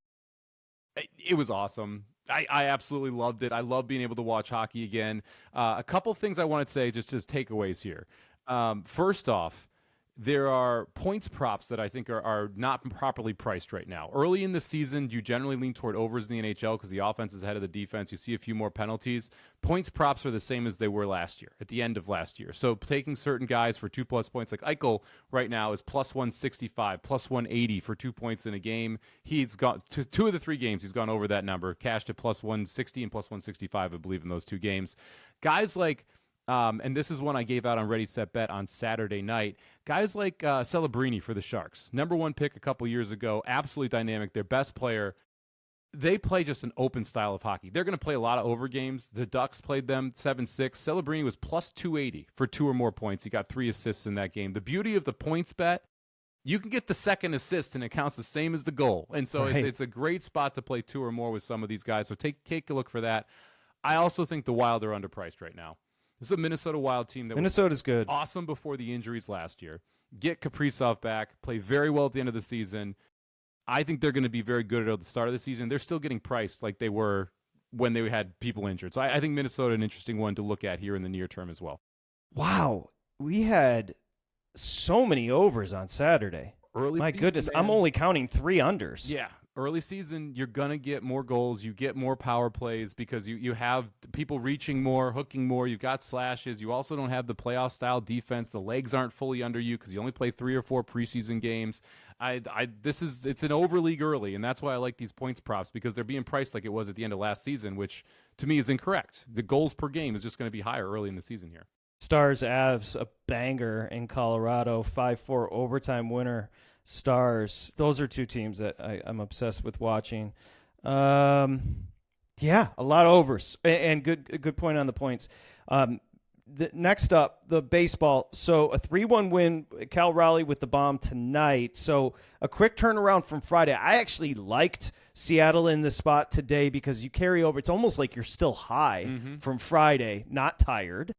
Speaker 3: It was awesome. I absolutely loved it. I love being able to watch hockey again. A couple things I want to say, just as takeaways here. First off, there are points props that I think are not properly priced right now. Early in the season, you generally lean toward overs in the NHL because the offense is ahead of the defense. You see a few more penalties. Points props are the same as they were last year, at the end of last year. So taking certain guys for 2+ points, like Eichel right now is plus 165, plus 180 for 2 points in a game. He's gone to 2 of the 3 games. He's gone over that number, cashed at plus 160 and plus 165, I believe, in those 2 games. Guys like and this is one I gave out on Ready, Set, Bet on Saturday night. Guys like Celebrini for the Sharks. Number 1 pick a couple years ago. Absolutely dynamic. Their best player. They play just an open style of hockey. They're going to play a lot of over games. The Ducks played them 7-6. Celebrini was plus 280 for 2 or more points. He got 3 assists in that game. The beauty of the points bet, you can get the second assist and it counts the same as the goal. And so it's a great spot to play 2 or more with some of these guys. So take a look for that. I also think the Wild are underpriced right now. This is a Minnesota Wild team that
Speaker 2: Minnesota's good.
Speaker 3: Awesome before the injuries last year. Get Kaprizov back, play very well at the end of the season. I think they're going to be very good at the start of the season. They're still getting priced like they were when they had people injured. So I think Minnesota an interesting one to look at here in the near term as well.
Speaker 2: Wow. We had so many overs on Saturday.
Speaker 3: Early
Speaker 2: My
Speaker 3: season,
Speaker 2: goodness,
Speaker 3: man.
Speaker 2: I'm only counting 3 unders.
Speaker 3: Yeah. Early season, you're going to get more goals. You get more power plays because you have people reaching more, hooking more. You've got slashes. You also don't have the playoff-style defense. The legs aren't fully under you because you only play 3 or 4 preseason games. It's an over league early, and that's why I like these points props because they're being priced like it was at the end of last season, which to me is incorrect. The goals per game is just going to be higher early in the season here.
Speaker 2: Stars Avs, a banger in Colorado, 5-4 overtime winner. Stars. Those are 2 teams that I'm obsessed with watching. Yeah, a lot of overs and good point on the points. Next up, the baseball. So a 3-1 win, Cal Raleigh with the bomb tonight. So a quick turnaround from Friday. I actually liked Seattle in the spot today because you carry over. It's almost like you're still high from Friday, not tired.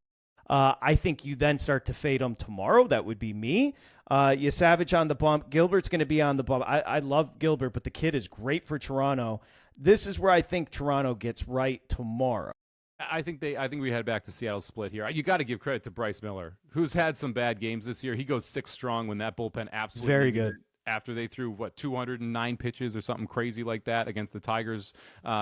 Speaker 2: I think you then start to fade them tomorrow. That would be me. You Savage on the bump. Gilbert's going to be on the bump. I love Gilbert, but the kid is great for Toronto. This is where I think Toronto gets right tomorrow.
Speaker 3: I think we head back to Seattle split here. You got to give credit to Bryce Miller, who's had some bad games this year. He goes 6 strong when that bullpen absolutely
Speaker 2: very good.
Speaker 3: After they threw 209 pitches or something crazy like that against the Tigers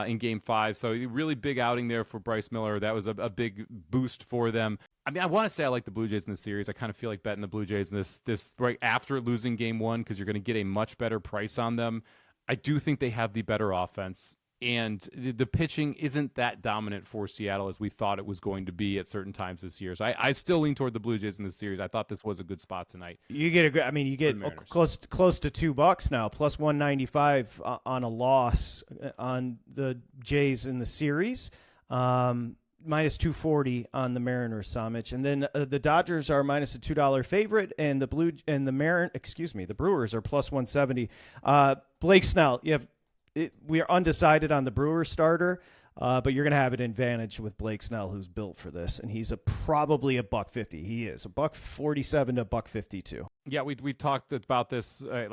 Speaker 3: in Game 5. So really big outing there for Bryce Miller. That was a big boost for them. I mean, I want to say I like the Blue Jays in this series. I kind of feel like betting the Blue Jays in this right after losing Game 1 because you're going to get a much better price on them. I do think they have the better offense. And the pitching isn't that dominant for Seattle as we thought it was going to be at certain times this year. So I still lean toward the Blue Jays in this series. I thought this was a good spot tonight.
Speaker 2: You get close to $2 now, plus 195 on a loss on the Jays in the series. Minus 240 on the Mariners, Somich, and then the Dodgers are minus a $2 favorite, and the Brewers are plus 170. Blake Snell, we are undecided on the Brewers starter, but you're going to have an advantage with Blake Snell, who's built for this, and he's probably a $150. He is a $147 to $152.
Speaker 3: Yeah, we talked about this. I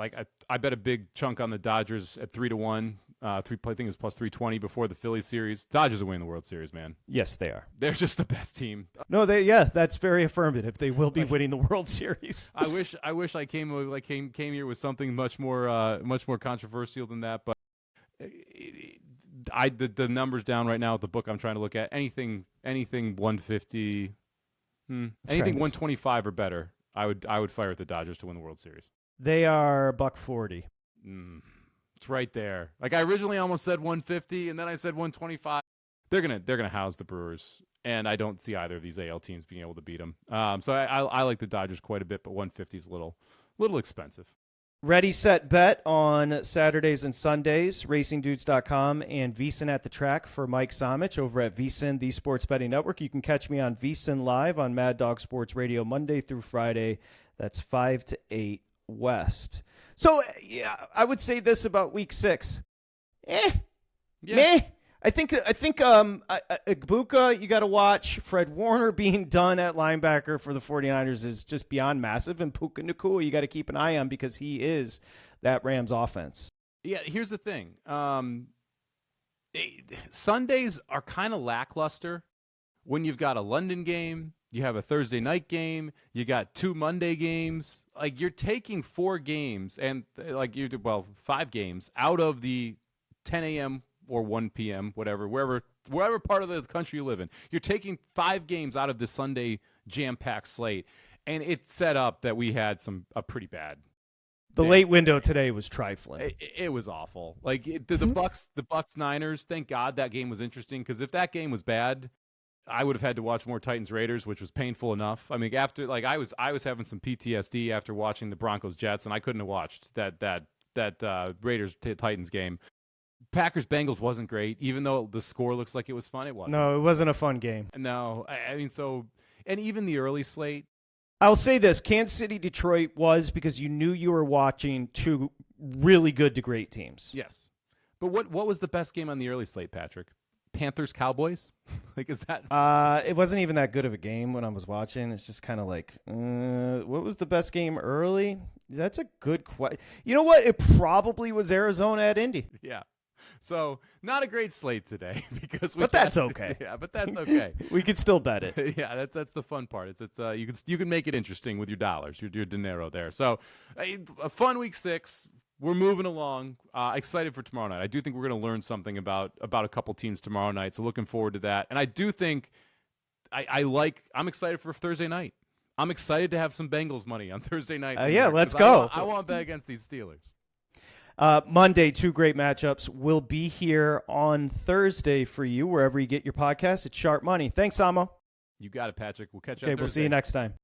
Speaker 3: bet a big chunk on the Dodgers at 3-1. I think it was plus 320 before the Phillies series. Dodgers are winning the World Series, man.
Speaker 2: Yes, they are.
Speaker 3: More just the best team.
Speaker 2: No, that's very affirmative. They will be winning the World Series.
Speaker 3: I wish I came here with something much more controversial than that, but the numbers down right now at the book I'm trying to look at anything 150, anything 125 or better. I would fire at the Dodgers to win the World Series.
Speaker 2: They are $140.
Speaker 3: It's right there. Like I originally almost said 150, and then I said 125. They're gonna house the Brewers, and I don't see either of these AL teams being able to beat them. So I like the Dodgers quite a bit, but 150 is a little expensive.
Speaker 2: Ready, set, bet on Saturdays and Sundays, racingdudes.com and VSiN at the track for Mike Somich over at VSiN, the Sports Betting Network. You can catch me on VSiN Live on Mad Dog Sports Radio Monday through Friday. That's 5 to 8 West. So, yeah, I would say this about Week 6. Meh. I think Igbokwe, you got to watch. Fred Warner being done at linebacker for the 49ers is just beyond massive. And Puka Nacua, you got to keep an eye on because he is that Rams offense.
Speaker 3: Yeah, here's the thing. Sundays are kind of lackluster when you've got a London game, you have a Thursday night game, you got 2 Monday games. Like you're taking 4 games and 5 games out of the 10 a.m. or 1 p.m., wherever part of the country you live in. You're taking 5 games out of the Sunday jam-packed slate, and it set up that we had a pretty bad.
Speaker 2: The late window today was trifling.
Speaker 3: It was awful. Like the Bucks Niners. Thank God that game was interesting because if that game was bad, I would have had to watch more Titans Raiders, which was painful enough. I mean, after I was having some PTSD after watching the Broncos Jets, and I couldn't have watched that Raiders Titans game. Packers Bengals wasn't great, even though the score looks like it was fun. It wasn't.
Speaker 2: No, it wasn't a fun game.
Speaker 3: No, I mean, and even the early slate.
Speaker 2: I'll say this: Kansas City Detroit was because you knew you were watching 2 really good to great teams.
Speaker 3: Yes, but what was the best game on the early slate, Patrick? Panthers Cowboys? Like, is that?
Speaker 2: It wasn't even that good of a game when I was watching. It's just kind of like, what was the best game early? That's a good question. You know what? It probably was Arizona at Indy.
Speaker 3: Yeah. So not a great slate today because.
Speaker 2: But that's okay.
Speaker 3: Yeah, but that's okay.
Speaker 2: We could still bet it.
Speaker 3: Yeah, that's the fun part. It's you can make it interesting with your dollars, your dinero there. So a fun week 6. We're moving along. Excited for tomorrow night. I do think we're going to learn something about a couple teams tomorrow night. So looking forward to that. And I do think I'm excited for Thursday night. I'm excited to have some Bengals money on Thursday night.
Speaker 2: Yeah, let's go.
Speaker 3: I want to bet against these Steelers.
Speaker 2: Monday, 2 great matchups. We'll be here on Thursday for you, wherever you get your podcast. It's Sharp Money. Thanks, Samo.
Speaker 3: You got it, Patrick. We'll catch you
Speaker 2: Okay,
Speaker 3: on Thursday.
Speaker 2: we'll see you next time.